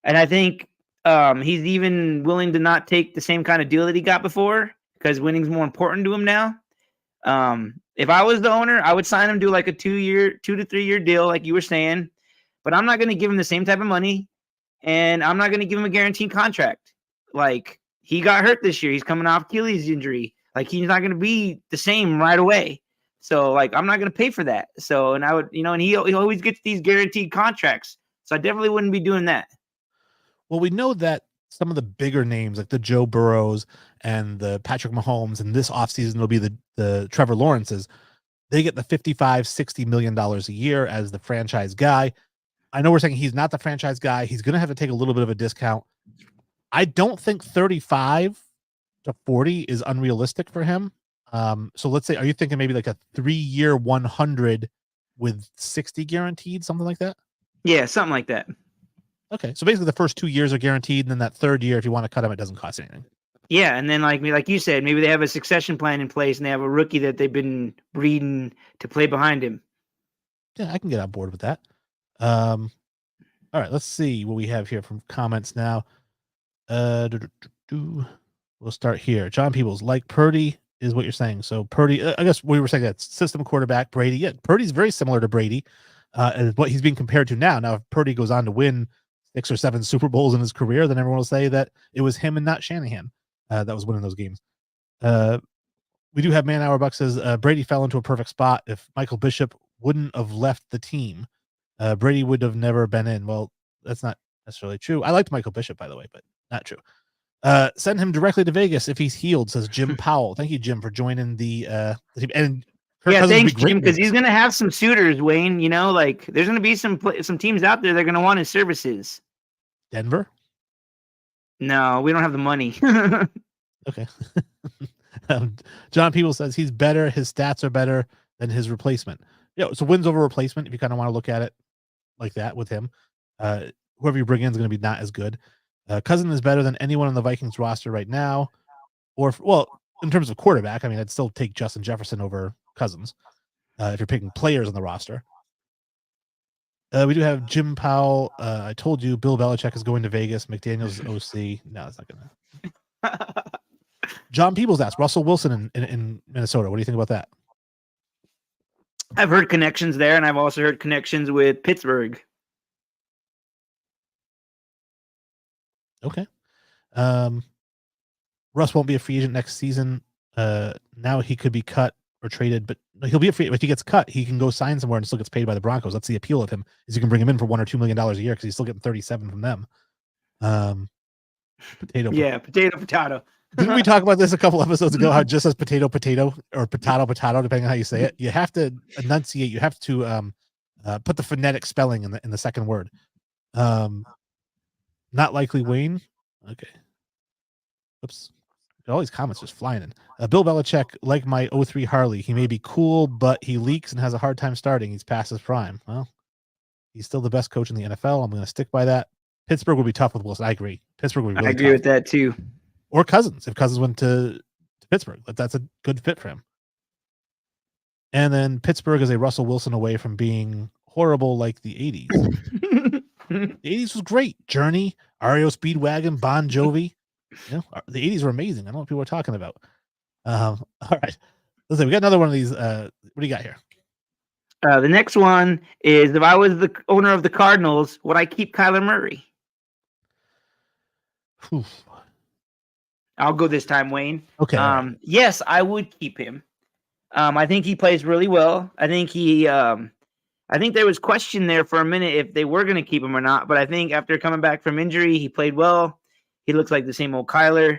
I think he's even willing to not take the same kind of deal that he got before because winning's more important to him now. If I was the owner, I would sign him to like a 2 to 3 year deal, like you were saying. But I'm not going to give him the same type of money, and I'm not going to give him a guaranteed contract. Like, he got hurt this year. He's coming off Achilles injury. Like, he's not going to be the same right away. So, like, I'm not going to pay for that. So, and I would, and he always gets these guaranteed contracts. So I definitely wouldn't be doing that. Well, we know that some of the bigger names like the Joe Burrows and the Patrick Mahomes, and this offseason will be the Trevor Lawrences, they get the $55-60 million a year as the franchise guy. I know we're saying he's not the franchise guy. He's going to have to take a little bit of a discount. I don't think 35 to 40 is unrealistic for him. So let's say, are you thinking maybe like a 3-year 100 with 60 guaranteed, something like that? Yeah, something like that. Okay, so basically the first 2 years are guaranteed, and then that third year, if you want to cut him, it doesn't cost anything. Yeah, and then like you said, maybe they have a succession plan in place, and they have a rookie that they've been breeding to play behind him. Yeah, I can get on board with that. All right, let's see what we have here from comments now. We'll start here. John Peebles, like Purdy is what you're saying. So Purdy, I guess we were saying that system quarterback Brady. Yeah, Purdy's very similar to Brady, as what he's being compared to now. Now, if Purdy goes on to win 6 or 7 Super Bowls in his career, then everyone will say that it was him and not Shanahan that was winning those games. We do have Man Hour Buck says Brady fell into a perfect spot. If Michael Bishop wouldn't have left the team, Brady would have never been in. Well, that's not necessarily true. I liked Michael Bishop, by the way, but not true. Send him directly to Vegas if he's healed, says Jim Powell. Thank you, Jim, for joining the team. And thanks, Jim, because he's going to have some suitors, Wayne. Like there's going to be some teams out there that are going to want his services. Denver? No, we don't have the money. Okay. John Peeble says he's better. His stats are better than his replacement. Yeah, so wins over replacement, if you kind of want to look at it like that with him. Whoever you bring in is going to be not as good. Cousin is better than anyone on the Vikings roster right now. In terms of quarterback, I mean, I'd still take Justin Jefferson over Cousins if you're picking players on the roster. We do have Jim Powell. I told you Bill Belichick is going to Vegas. McDaniel's OC. No, it's not going to. John Peebles asked Russell Wilson in Minnesota. What do you think about that? I've heard connections there, and I've also heard connections with Pittsburgh. Okay. Russ won't be a free agent next season. Now he could be cut or traded, but he'll be a free. If he gets cut, he can go sign somewhere and still gets paid by the Broncos. That's the appeal of him, is you can bring him in for $1 or $2 million a year because he's still getting 37 from them. Potato. Didn't we talk about this a couple episodes ago? How it just says potato or potato, depending on how you say it. You have to enunciate. You have to put the phonetic spelling in the second word. Not likely, Wayne. Okay. Oops. all these comments just flying in. Bill Belichick, like my 03 Harley, he may be cool, but he leaks and has a hard time starting. He's past his prime. Well, he's still the best coach in the NFL. I'm going to stick by that. Pittsburgh would be tough with Wilson. I agree. Pittsburgh would be really I agree tough. with that too. Or Cousins, if Cousins went to Pittsburgh. That's a good fit for him. And then Pittsburgh is a Russell Wilson away from being horrible like the 80s. The 80s was great. Journey, REO Speedwagon, Bon Jovi. You know, the 80s were amazing. I don't know what people are talking about. All right. Listen, we got another one of these. What do you got here? The next one is, if I was the owner of the Cardinals, would I keep Kyler Murray? Whew. I'll go this time, Wayne. Okay. Right. Yes, I would keep him. I think he plays really well. I think there was question there for a minute if they were going to keep him or not. But I think after coming back from injury, he played well. He looks like the same old Kyler.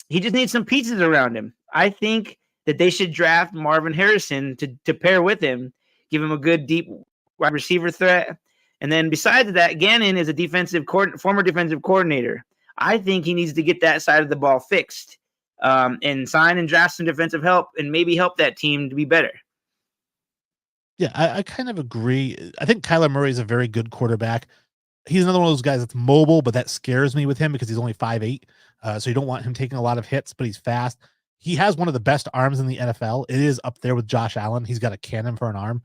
He just needs some pieces around him. I think that they should draft Marvin Harrison to pair with him, give him a good deep wide receiver threat. And then besides that, Gannon is a former defensive coordinator. I think he needs to get that side of the ball fixed, and sign and draft some defensive help and maybe help that team to be better. Yeah, I kind of agree. I think Kyler Murray is a very good quarterback. He's another one of those guys that's mobile, but that scares me with him because he's only 5'8". So you don't want him taking a lot of hits, but he's fast. He has one of the best arms in the NFL. It is up there with Josh Allen. He's got a cannon for an arm.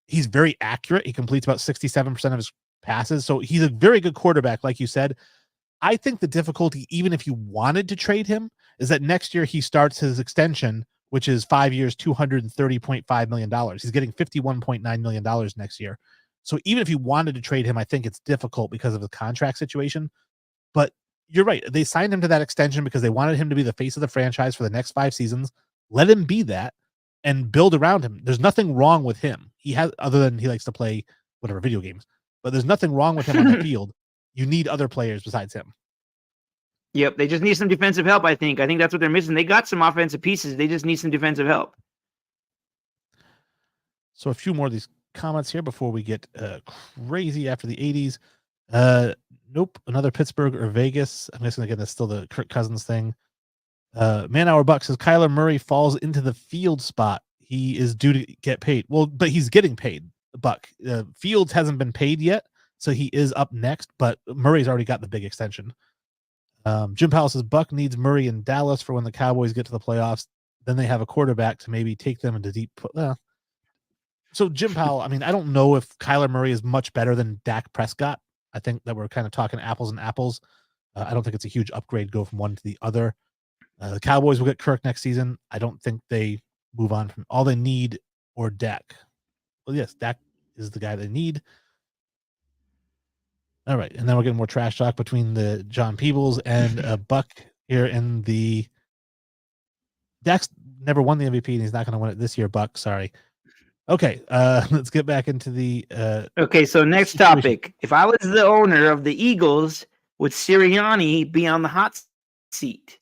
He's very accurate. He completes about 67% of his passes. So he's a very good quarterback, like you said. I think the difficulty, even if you wanted to trade him, is that next year he starts his extension, which is 5 years, $230.5 million. He's getting $51.9 million next year. So even if you wanted to trade him, I think it's difficult because of the contract situation. But you're right. They signed him to that extension because they wanted him to be the face of the franchise for the next 5 seasons. Let him be that and build around him. There's nothing wrong with him. He has, other than he likes to play whatever video games, but there's nothing wrong with him on the field. You need other players besides him. Yep, they just need some defensive help, I think. I think that's what they're missing. They got some offensive pieces. They just need some defensive help. So a few more of these comments here before we get crazy after the 80s. Nope, another Pittsburgh or Vegas. I'm guessing again that's still the Kirk Cousins thing. Man Hour Buck says Kyler Murray falls into the Field spot. He is due to get paid. Well, but he's getting paid. Buck. Fields hasn't been paid yet, so he is up next. But Murray's already got the big extension. Jim Powell says Buck needs Murray in Dallas for when the Cowboys get to the playoffs. Then they have a quarterback to maybe take them into deep. So Jim Powell, I mean, I don't know if Kyler Murray is much better than Dak Prescott. I think that we're kind of talking apples and apples. I don't think it's a huge upgrade go from one to the other. The Cowboys will get Kirk next season. I don't think they move on from all they need or Dak. Well, yes, Dak is the guy they need. All right, and then we're getting more trash talk between the John Peebles and Buck here in the. Dak's never won the MVP, and he's not going to win it this year. Buck, sorry. Okay, let's get back into the. Okay, so next situation. Topic: if I was the owner of the Eagles, would Sirianni be on the hot seat?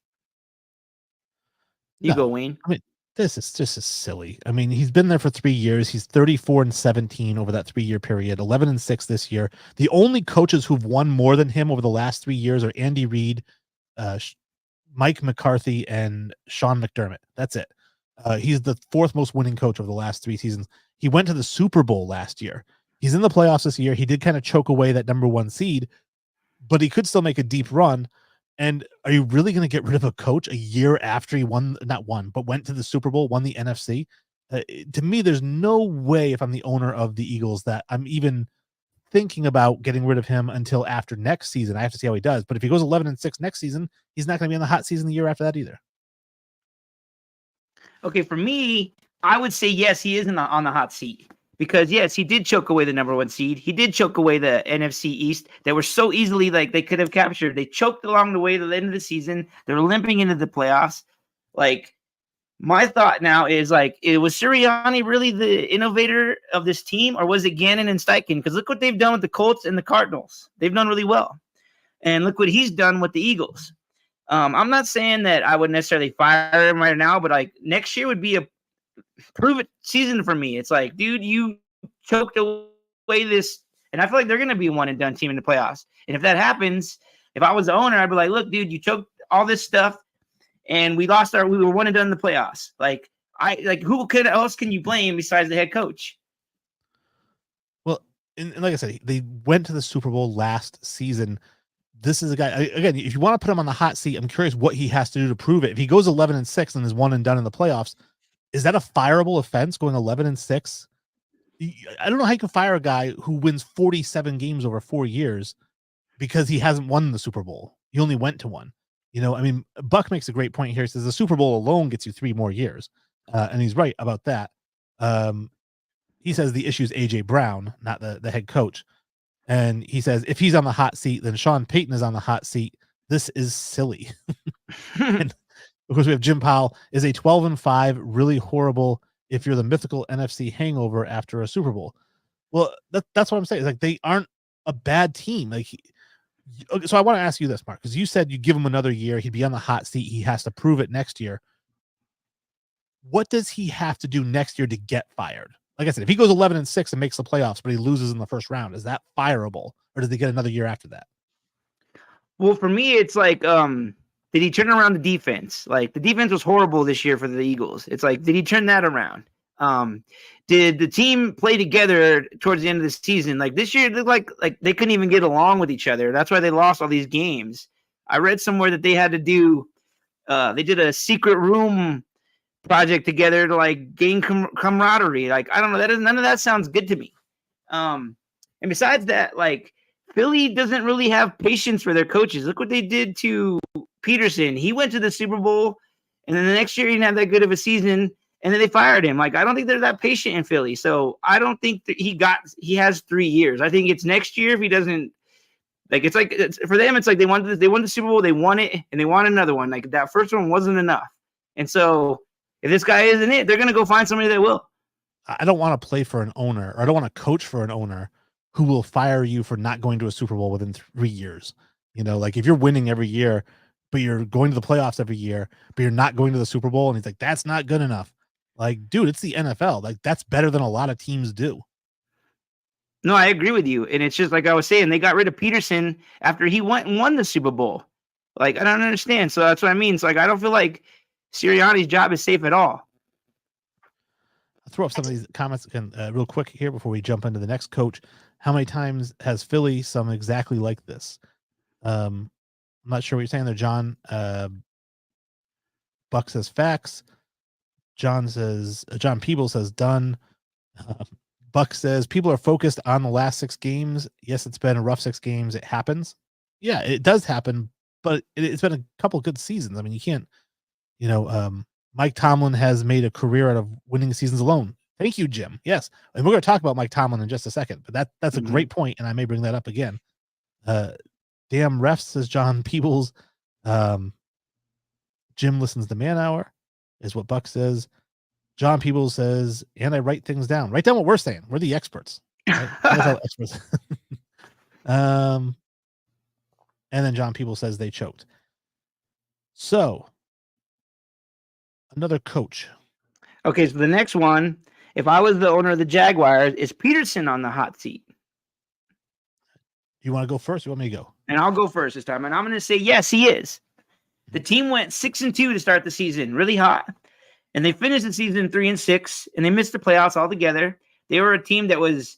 You go, Wayne. I mean, this is just silly. I mean, he's been there for 3 years. He's 34-17 over that 3-year period, 11-6 this year. The only coaches who've won more than him over the last 3 years are Andy Reid, Mike McCarthy, and Sean McDermott. That's it. He's the 4th most winning coach over the last 3 seasons. He went to the Super Bowl last year. He's in the playoffs this year. He did kind of choke away that number 1 seed, but he could still make a deep run. And are you really going to get rid of a coach a year after he went to the Super Bowl, won the NFC? To me, there's no way, if I'm the owner of the Eagles, that I'm even thinking about getting rid of him until after next season. I have to see how he does. But if he goes 11-6 next season, he's not going to be in the hot season the year after that either. Okay, for me, I would say yes, he is on the hot seat. Because, yes, he did choke away the number 1 seed. He did choke away the NFC East. They were so easily, like, they could have captured. They choked along the way to the end of the season. They're limping into the playoffs. Like, my thought now is, like, was Sirianni really the innovator of this team? Or was it Gannon and Steichen? Because look what they've done with the Colts and the Cardinals. They've done really well. And look what he's done with the Eagles. I'm not saying that I would necessarily fire him right now, but, like, next year would be a prove it season for me. It's like, dude, you choked away this, and I feel like they're going to be a one and done team in the playoffs. And if that happens, if I was the owner, I'd be like, look, dude, you choked all this stuff, and we were one and done in the playoffs. Like who else can you blame besides the head coach? Well, and like I said, they went to the Super Bowl last season. This is a guy, again, if you want to put him on the hot seat, I'm curious what he has to do to prove it. If he goes 11-6 and is one and done in the playoffs, is that a fireable offense going 11-6? I don't know how you can fire a guy who wins 47 games over 4 years because he hasn't won the Super Bowl. He only went to one. I mean, Buck makes a great point here. He says the Super Bowl alone gets you 3 more years. And he's right about that. He says the issue is AJ Brown, not the head coach. And he says, if he's on the hot seat, then Sean Payton is on the hot seat. This is silly. And of course, we have Jim Powell. Is a 12-5 really horrible if you're the mythical NFC hangover after a Super Bowl? Well, that's what I'm saying. It's like they aren't a bad team. So I want to ask you this, Mark, because you said you give him another year, he'd be on the hot seat. He has to prove it next year. What does he have to do next year to get fired? Like I said, if he goes 11-6 and makes the playoffs, but he loses in the first round, is that fireable, or does he get another year after that? Well, for me, it's like, did he turn around the defense? Like the defense was horrible this year for the Eagles. It's like, did he turn that around? Did the team play together towards the end of the season? Like this year, it looked like they couldn't even get along with each other. That's why they lost all these games. I read somewhere that they had to do, they did a secret room project together to like gain camaraderie. Like, I don't know, none of that sounds good to me. And besides that, like Philly doesn't really have patience for their coaches. Look what they did to Peterson. He went to the Super Bowl, and then the next year he didn't have that good of a season, and then they fired him. Like, I don't think they're that patient in Philly. So I don't think that he has 3 years. I think it's next year if he doesn't. Like, it's for them, it's like they won the Super Bowl, they won it, and they won another one. Like that first one wasn't enough. And so if this guy isn't it, they're gonna go find somebody that will. I don't want to play for an owner, or I don't want to coach for an owner who will fire you for not going to a Super Bowl within 3 years. Like if you're winning every year, but you're going to the playoffs every year, but you're not going to the Super Bowl, and he's like, that's not good enough. Like, dude, it's the NFL. Like, that's better than a lot of teams do. No, I agree with you. And it's just like I was saying, they got rid of Peterson after he went and won the Super Bowl. Like, I don't understand. So that's what I mean. It's like, I don't feel like Sirianni's job is safe at all. I'll throw up some of these comments again real quick here before we jump into the next coach. How many times has Philly some exactly like this? I'm not sure what you're saying there, John. Buck says facts. John Peebles says done. Buck says people are focused on the last 6 games. Yes, it's been a rough 6 games. It happens. Yeah, it does happen, but it's been a couple of good seasons. I mean, you can't, Mike Tomlin has made a career out of winning seasons alone. Thank you, Jim. Yes. And we're going to talk about Mike Tomlin in just a second, but that's a great point, and I may bring that up again. Damn refs, says John Peebles. Jim listens to Man Hour, is what Buck says. John Peebles says, and I write things down. Write down what we're saying. We're the experts. Right? Experts. And then John Peebles says they choked. So, another coach. Okay, so the next one, if I was the owner of the Jaguars, is Peterson on the hot seat? You want to go first? You want me to go? And I'll go first this time. And I'm going to say, yes, he is. The team went 6-2 to start the season, really hot. And they finished the season 3-6, and they missed the playoffs altogether. They were a team that was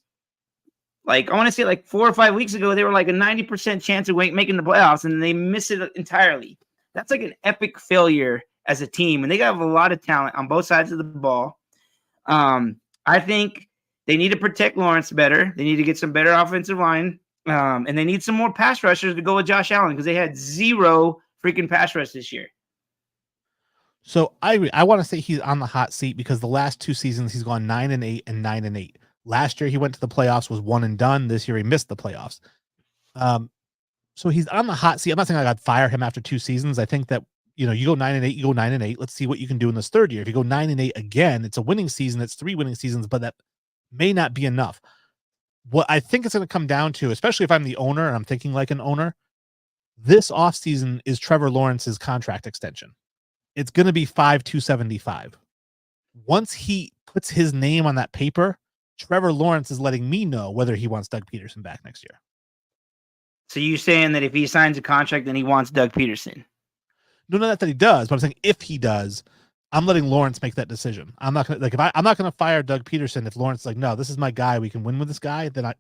like, I want to say like 4 or 5 weeks ago, they were like a 90% chance of making the playoffs, and they missed it entirely. That's like an epic failure as a team, and they got a lot of talent on both sides of the ball. I think they need to protect Lawrence better. They need to get some better offensive line, and they need some more pass rushers to go with Josh Allen because they had 0 freaking pass rush this year. So I want to say he's on the hot seat because the last 2 seasons he's gone 9-8 and 9-8. Last year he went to the playoffs, was one and done. This year he missed the playoffs. So he's on the hot seat. I'm not saying I'd fire him after 2 seasons. I think that you go 9-8, you go 9-8. Let's see what you can do in this 3rd year. If you go 9-8 again, it's a winning season. It's 3 winning seasons, but that may not be enough. What I think it's going to come down to, especially if I'm the owner and I'm thinking like an owner, this offseason is Trevor Lawrence's contract extension. It's going to be $5,275. Once he puts his name on that paper, Trevor Lawrence is letting me know whether he wants Doug Peterson back next year. So you're saying that if he signs a contract, then he wants Doug Peterson? No, not that he does, but I'm saying if he does, I'm letting Lawrence make that decision. I'm not gonna I'm not gonna fire Doug Peterson if Lawrence is like, no, this is my guy. We can win with this guy. Then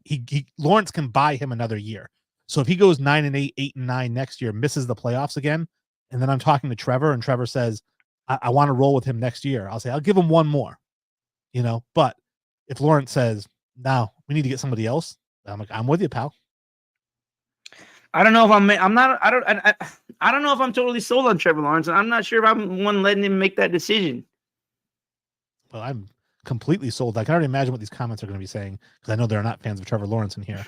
Lawrence can buy him another year. So if he goes 9-8, 8-9 next year, misses the playoffs again, and then I'm talking to Trevor, and Trevor says, I want to roll with him next year. I'll say I'll give him one more, But if Lawrence says, no, we need to get somebody else, I'm like, I'm with you, pal. I don't know if I'm not. I don't know if I'm totally sold on Trevor Lawrence, and I'm not sure if I'm one letting him make that decision. Well, I'm completely sold. I can already imagine what these comments are going to be saying because I know there are not fans of Trevor Lawrence in here.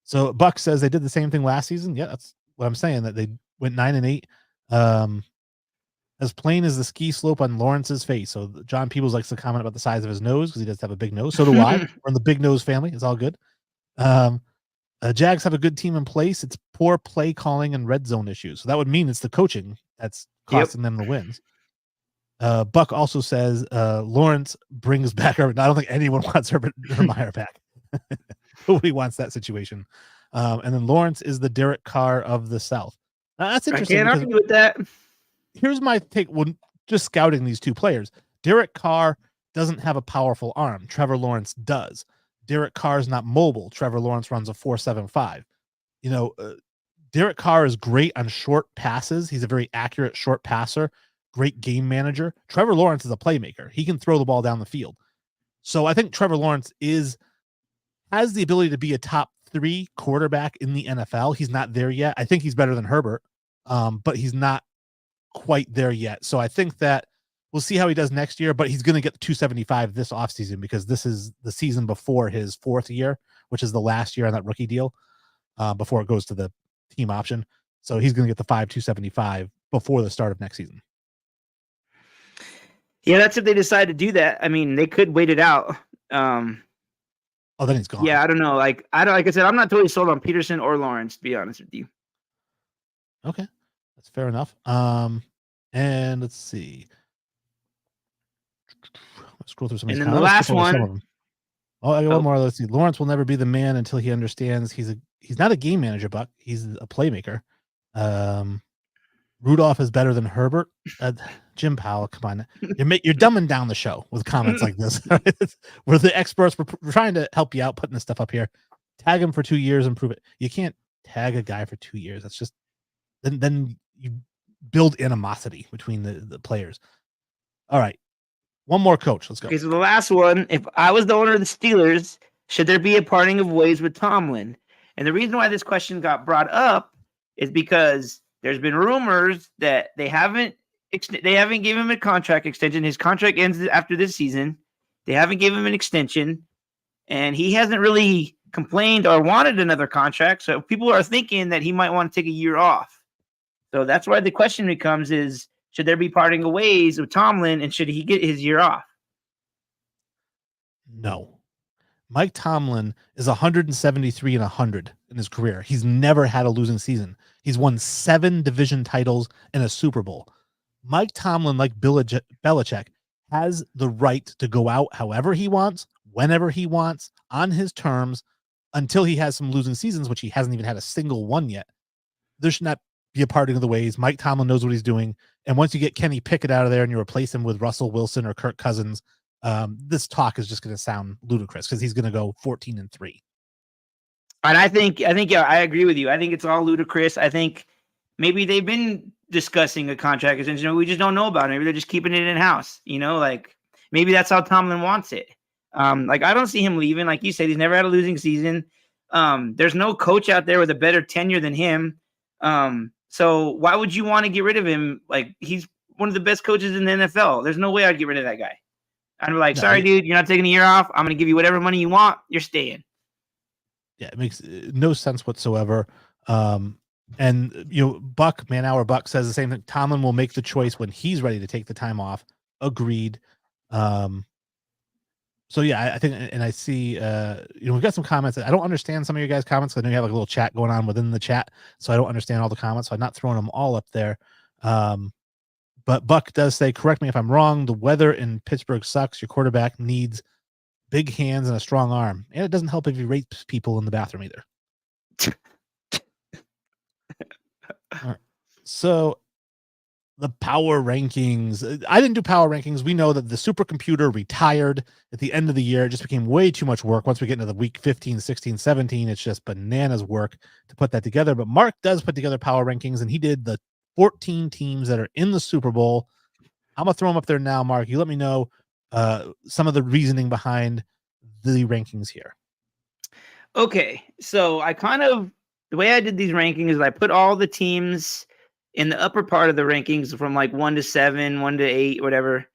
So Buck says they did the same thing last season. Yeah, that's what I'm saying. That they went 9-8. As plain as the ski slope on Lawrence's face. So John Peebles likes to comment about the size of his nose because he does have a big nose. So do I. We're in the big nose family. It's all good. Jags have a good team in place. It's poor play calling and red zone issues. So that would mean it's the coaching that's costing them the wins. Buck also says Lawrence brings back Urban. I don't think anyone wants Urban Meyer back. Nobody wants that situation. And then Lawrence is the Derek Carr of the South. That's interesting. I can't argue with that. Here's my take when just scouting these two players. Derek Carr doesn't have a powerful arm. Trevor Lawrence does. Derek Carr is not mobile. Trevor Lawrence runs a 4.75. Derek Carr is great on short passes. He's a very accurate short passer, great game manager. Trevor Lawrence is a playmaker. He can throw the ball down the field. So I think Trevor Lawrence has the ability to be a top 3 quarterback in the NFL. He's not there yet. I think he's better than Herbert, but he's not quite there yet. So I think that we'll see how he does next year, but he's going to get 275 this offseason because this is the season before his 4th year, which is the last year on that rookie deal before it goes to the team option. So he's going to get the 275 before the start of next season. Yeah, that's if they decide to do that. I mean, they could wait it out. Then he's gone. Yeah, I don't know. Like I said, I'm not totally sold on Peterson or Lawrence, to be honest with you. Okay. That's fair enough. And let's see. Let's scroll through some of these. And then the last one. Oh, I got one more. Let's see. Lawrence will never be the man until he understands he's not a game manager, Buck. He's a playmaker. Rudolph is better than Herbert. Jim Powell, come on. You're dumbing down the show with comments like this. We're the experts. We're trying to help you out putting this stuff up here. Tag him for 2 years and prove it. You can't tag a guy for 2 years. That's just then you build animosity between the players. All right. One more coach. Let's go. Okay, so the last one. If I was the owner of the Steelers, should there be a parting of ways with Tomlin? And the reason why this question got brought up is because there's been rumors that they haven't given him a contract extension. His contract ends after this season. They haven't given him an extension, and he hasn't really complained or wanted another contract. So people are thinking that he might want to take a year off. So that's why the question becomes is, should there be parting of ways with Tomlin, and should he get his year off? No. Mike Tomlin is 173-100 in his career. He's never had a losing season. He's won 7 division titles and a Super Bowl. Mike Tomlin, like Belichick, has the right to go out however he wants, whenever he wants, on his terms, until he has some losing seasons, which he hasn't even had a single one yet. There should not be a parting of the ways. Mike Tomlin knows what he's doing. And once you get Kenny Pickett out of there and you replace him with Russell Wilson or Kirk Cousins, this talk is just going to sound ludicrous because he's going to go 14-3. And I think, yeah, I agree with you. I think it's all ludicrous. I think maybe they've been discussing a contract extension. We just don't know about it. Maybe they're just keeping it in house. Like maybe that's how Tomlin wants it. Like I don't see him leaving. Like you said, he's never had a losing season. There's no coach out there with a better tenure than him. So why would you want to get rid of him? Like he's one of the best coaches in the NFL. There's no way I'd get rid of that guy. I'd be like, sorry, dude, you're not taking a year off. I'm going to give you whatever money you want. You're staying. Yeah, it makes no sense whatsoever. And Buck says the same thing. Tomlin will make the choice when he's ready to take the time off. Agreed. So yeah, I think, and I see, we've got some comments. I don't understand some of your guys' comments. I know you have like a little chat going on within the chat, so I don't understand all the comments. So I'm not throwing them all up there. But Buck does say, correct me if I'm wrong, the weather in Pittsburgh sucks. Your quarterback needs big hands and a strong arm. And it doesn't help if he rapes people in the bathroom either. All right. So the power rankings. I didn't do power rankings. We know that the supercomputer retired at the end of the year. It just became way too much work. Once we get into the week 15, 16, 17, it's just bananas work to put that together. But Mark does put together power rankings, and he did the 14 teams that are in the Super Bowl. I'm going to throw them up there now, Mark. You let me know some of the reasoning behind the rankings here. Okay, so the way I did these rankings is I put all the teams in the upper part of the rankings from like 1 to 7, 1 to 8, whatever.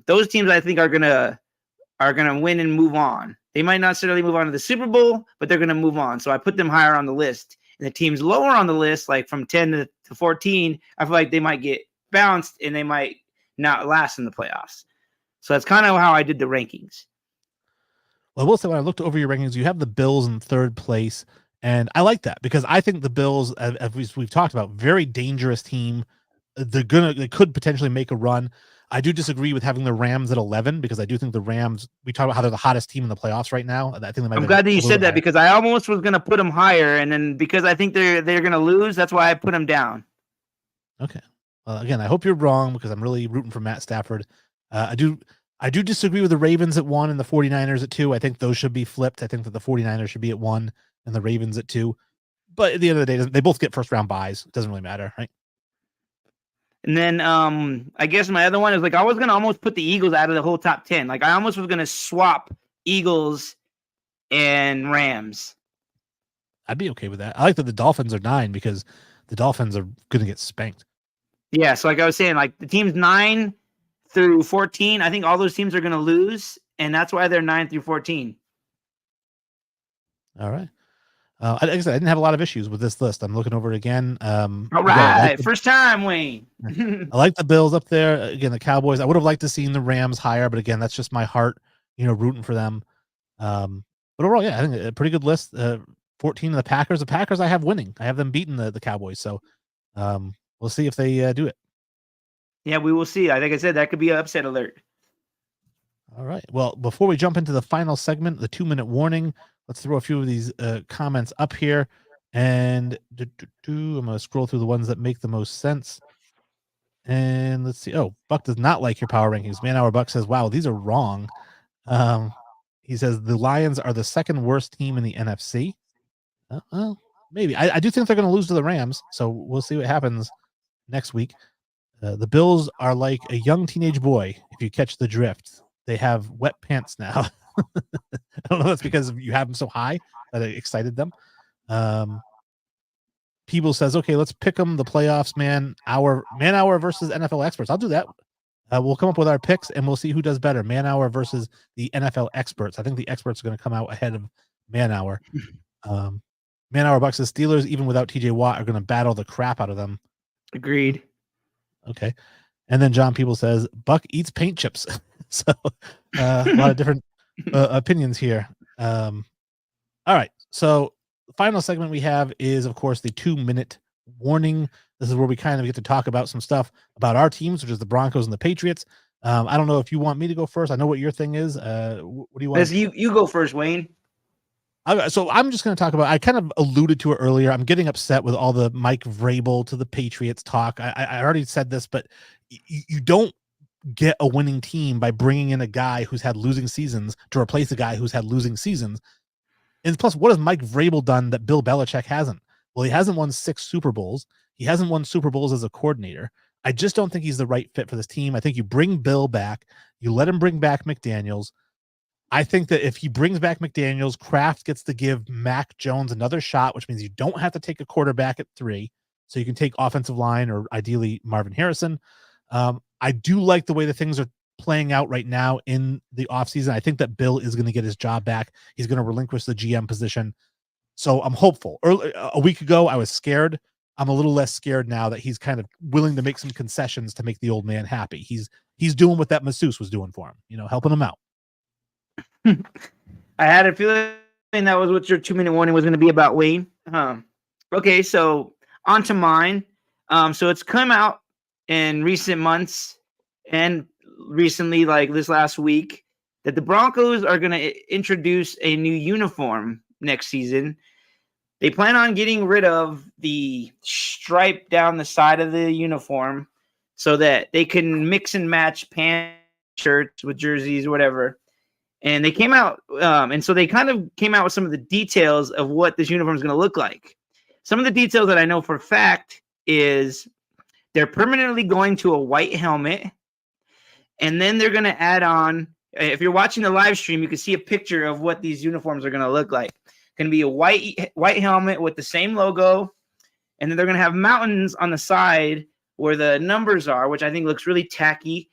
Those teams I think are gonna win and move on. They might not necessarily move on to the Super Bowl, but they're gonna move on. So I put them higher on the list. And the teams lower on the list, like from 10 to 14, I feel like they might get bounced and they might not last in the playoffs. So that's kind of how I did the rankings. Well, I will say when I looked over your rankings, you have the Bills in third place. And I like that because I think the Bills, as we've talked about, very dangerous team. They could potentially make a run. I do disagree with having the Rams at 11 because I do think the Rams, we talk about how they're the hottest team in the playoffs right now. I think they might I'm glad that you said that because I almost was going to put them higher. And then because I think they're going to lose, that's why I put them down. Okay. Well, again, I hope you're wrong because I'm really rooting for Matt Stafford. I do disagree with the Ravens at 1 and the 49ers at 2. I think those should be flipped. I think that the 49ers should be at 1 and the Ravens at 2. But at the end of the day, they both get first round buys. It doesn't really matter, right? And then I guess my other one is like I was going to almost put the Eagles out of the whole top 10. Like I almost was going to swap Eagles and Rams. I'd be okay with that. I like that the Dolphins are 9 because the Dolphins are going to get spanked. Yeah, so like I was saying, like the teams 9 through 14, I think all those teams are going to lose, and that's why they're 9 through 14. All right. Like I said, I didn't have a lot of issues with this list. I'm looking over it again. All right, again, first time, Wayne. I like the Bills up there. Again, the Cowboys. I would have liked to seen the Rams higher, but again, that's just my heart, rooting for them. But overall, yeah, I think a pretty good list. 14 of the Packers. The Packers I have winning. I have them beating the Cowboys. So we'll see if they do it. Yeah, we will see. Like I said, that could be an upset alert. All right. Well, before we jump into the final segment, the 2-minute warning, let's throw a few of these comments up here. And I'm going to scroll through the ones that make the most sense. And let's see. Oh, Buck does not like your power rankings. Man Hour Buck says, wow, these are wrong. He says the Lions are the second worst team in the NFC. Well, maybe. I do think they're going to lose to the Rams. So we'll see what happens next week. The Bills are like a young teenage boy, if you catch the drift. They have wet pants now. I don't know if that's because you have them so high that it excited them. People says, okay, let's pick them the playoffs, man hour versus NFL experts. I'll do that. We'll come up with our picks and we'll see who does better. Man hour versus the NFL experts. I think the experts are going to come out ahead of Man hour. Man hour Bucks says Steelers, even without TJ Watt, are going to battle the crap out of them. Agreed. Okay. And then John People says Buck eats paint chips. So a lot of different opinions here. All right. So the final segment we have is, of course, the 2-minute warning. This is where we kind of get to talk about some stuff about our teams, which is the Broncos and the Patriots. I don't know if you want me to go first. I know what your thing is. What do you want? You go first, Wayne. So I'm just going to talk about, I kind of alluded to it earlier. I'm getting upset with all the Mike Vrabel to the Patriots talk. I already said this, but you don't get a winning team by bringing in a guy who's had losing seasons to replace a guy who's had losing seasons. And plus, what has Mike Vrabel done that Bill Belichick hasn't? Well, he hasn't won 6 Super Bowls. He hasn't won Super Bowls as a coordinator. I just don't think he's the right fit for this team. I think you bring Bill back. You let him bring back McDaniels. I think that if he brings back McDaniels, Kraft gets to give Mac Jones another shot, which means you don't have to take a quarterback at 3. So you can take offensive line or ideally Marvin Harrison. I do like the way the things are playing out right now in the offseason. I think that Bill is going to get his job back. He's going to relinquish the GM position. So I'm hopeful. A week ago, I was scared. I'm a little less scared now that he's kind of willing to make some concessions to make the old man happy. He's doing what that masseuse was doing for him, helping him out. I had a feeling that was what your 2-minute warning was going to be about, Wayne. Okay, so on to mine. So it's come out in recent months and recently, like this last week, that the Broncos are going to introduce a new uniform next season. They plan on getting rid of the stripe down the side of the uniform so that they can mix and match pants, shirts with jerseys, whatever. And they came out, and so they kind of came out with some of the details of what this uniform is going to look like. Some of the details that I know for a fact is they're permanently going to a white helmet, and then they're going to add on. If you're watching the live stream, you can see a picture of what these uniforms are going to look like. Going to be a white helmet with the same logo, and then they're going to have mountains on the side where the numbers are, which I think looks really tacky.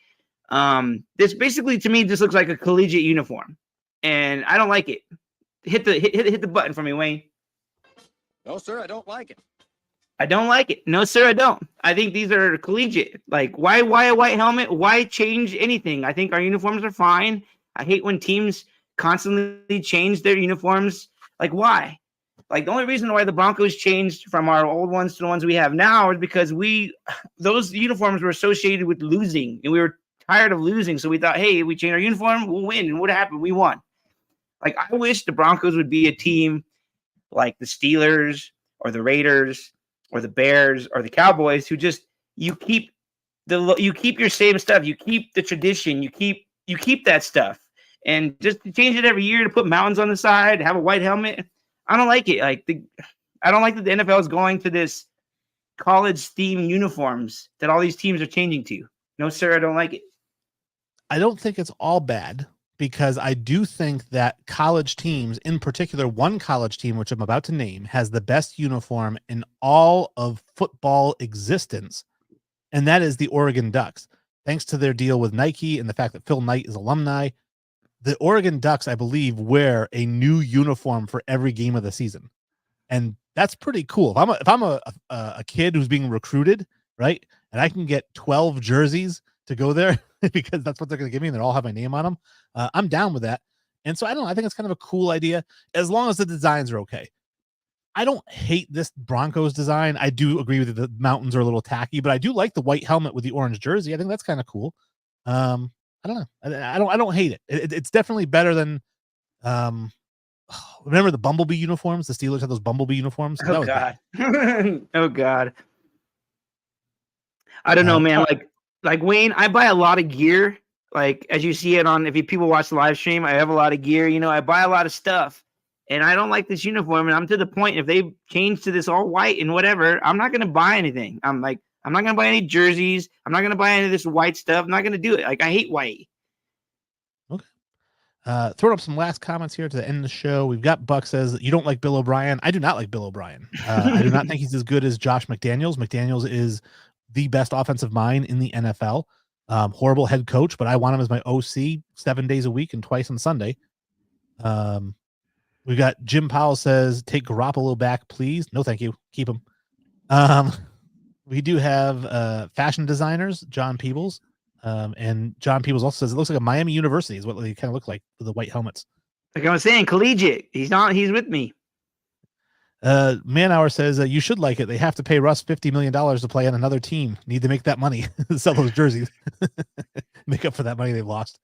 This basically, to me, just looks like a collegiate uniform, and I don't like it. Hit the button for me, Wayne. No, sir, I don't like it. I don't like it. No, sir, I don't. I think these are collegiate. Like, why a white helmet? Why change anything? I think our uniforms are fine. I hate when teams constantly change their uniforms. Like, why? Like, the only reason why the Broncos changed from our old ones to the ones we have now is because those uniforms were associated with losing, and we were tired of losing. So we thought, hey, if we change our uniform, we'll win. And what happened? We won. Like, I wish the Broncos would be a team like the Steelers or the Raiders or the Bears or the Cowboys, who just you keep your same stuff, you keep the tradition, you keep that stuff, and just to change it every year to put mountains on the side, have a white helmet. I don't like it. I don't like that the NFL is going to this college theme uniforms that all these teams are changing to. No, sir, I don't like it. I don't think it's all bad, because I do think that college teams, in particular, one college team, which I'm about to name, has the best uniform in all of football existence, and that is the Oregon Ducks. Thanks to their deal with Nike and the fact that Phil Knight is alumni, the Oregon Ducks, I believe, wear a new uniform for every game of the season, and that's pretty cool. If I'm a kid who's being recruited, right, and I can get 12 jerseys to go there because that's what they're going to give me, and they all have my name on them, I'm down with that. And so I don't know, I think it's kind of a cool idea as long as the designs are okay. I don't hate this Broncos design. I do agree with the mountains are a little tacky, but I do like the white helmet with the orange jersey. I think that's kind of cool. I don't know. I don't hate it. It's definitely better than remember the Bumblebee uniforms? The Steelers had those Bumblebee uniforms. Oh God. Oh God. I don't know, man. Like Wayne, I buy a lot of gear. Like, as you see it on, if people watch the live stream, I have a lot of gear. You know, I buy a lot of stuff, and I don't like this uniform. And I'm to the point, if they change to this all white and whatever, I'm not going to buy anything. I'm not going to buy any jerseys. I'm not going to buy any of this white stuff. I'm not going to do it. Like, I hate white. Okay. Throwing up some last comments here to the end of the show. We've got Buck says, you don't like Bill O'Brien. I do not like Bill O'Brien. I do not think he's as good as Josh McDaniels. McDaniels is the best offensive mind in the NFL. Horrible head coach, but I want him as my OC 7 days a week and twice on Sunday. We got Jim Powell says, take Garoppolo back, please. No, thank you. Keep him. We do have fashion designers, John Peebles. And John Peebles also says it looks like a Miami University is what they kind of look like with the white helmets. Like I was saying, collegiate. He's with me. Manhour says you should like it. They have to pay Russ $50 million to play on another team. Need to make that money, sell those jerseys, make up for that money they've lost.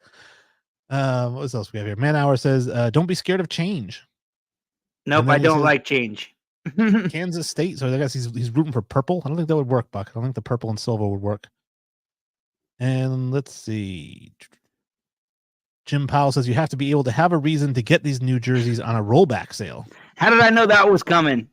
What else we have here? Manhour says, don't be scared of change. Nope, I don't like change. Kansas State. So I guess he's rooting for purple. I don't think that would work, Buck. I don't think the purple and silver would work. And let's see. Jim Powell says you have to be able to have a reason to get these new jerseys on a rollback sale. How did I know that was coming?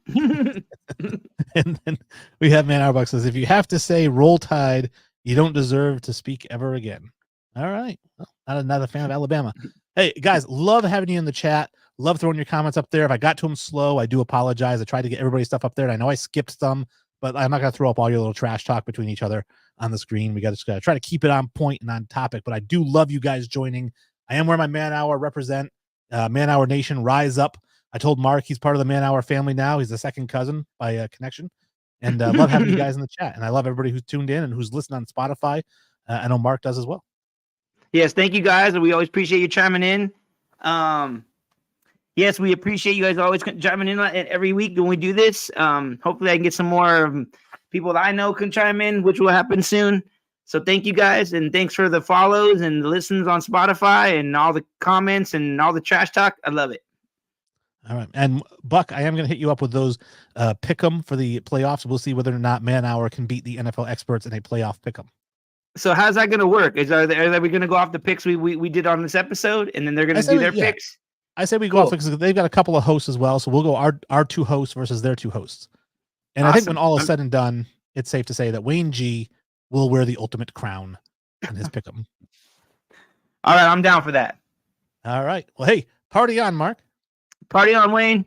And then we have Man Arbuck says, if you have to say roll tide, you don't deserve to speak ever again. All right. Well, not a fan of Alabama. Hey, guys, love having you in the chat. Love throwing your comments up there. If I got to them slow, I do apologize. I tried to get everybody's stuff up there, and I know I skipped some, but I'm not going to throw up all your little trash talk between each other on the screen. We got to try to keep it on point and on topic, but I do love you guys joining. I am where my Man Hour represent. Man Hour Nation, rise up. I told Mark he's part of the Man Hour family now. He's a second cousin by connection. And love having you guys in the chat. And I love everybody who's tuned in and who's listening on Spotify. I know Mark does as well. Yes, thank you guys. And we always appreciate you chiming in. Yes, we appreciate you guys always chiming in every week when we do this. Hopefully I can get some more people that I know can chime in, which will happen soon. So thank you guys, and thanks for the follows and the listens on Spotify and all the comments and all the trash talk. I love it. All right. And Buck, I am going to hit you up with those pick'em for the playoffs. We'll see whether or not Man Hour can beat the NFL experts in a playoff pick'em. So how's that going to work? Are we going to go off the picks we did on this episode, and then they're going to do their picks? I say we go off because they've got a couple of hosts as well. So we'll go our two hosts versus their two hosts. And I think when all is said and done, it's safe to say that Wayne G will wear the ultimate crown in his pick'em. All right, I'm down for that. All right. Well, hey, party on, Mark. Party on, Wayne.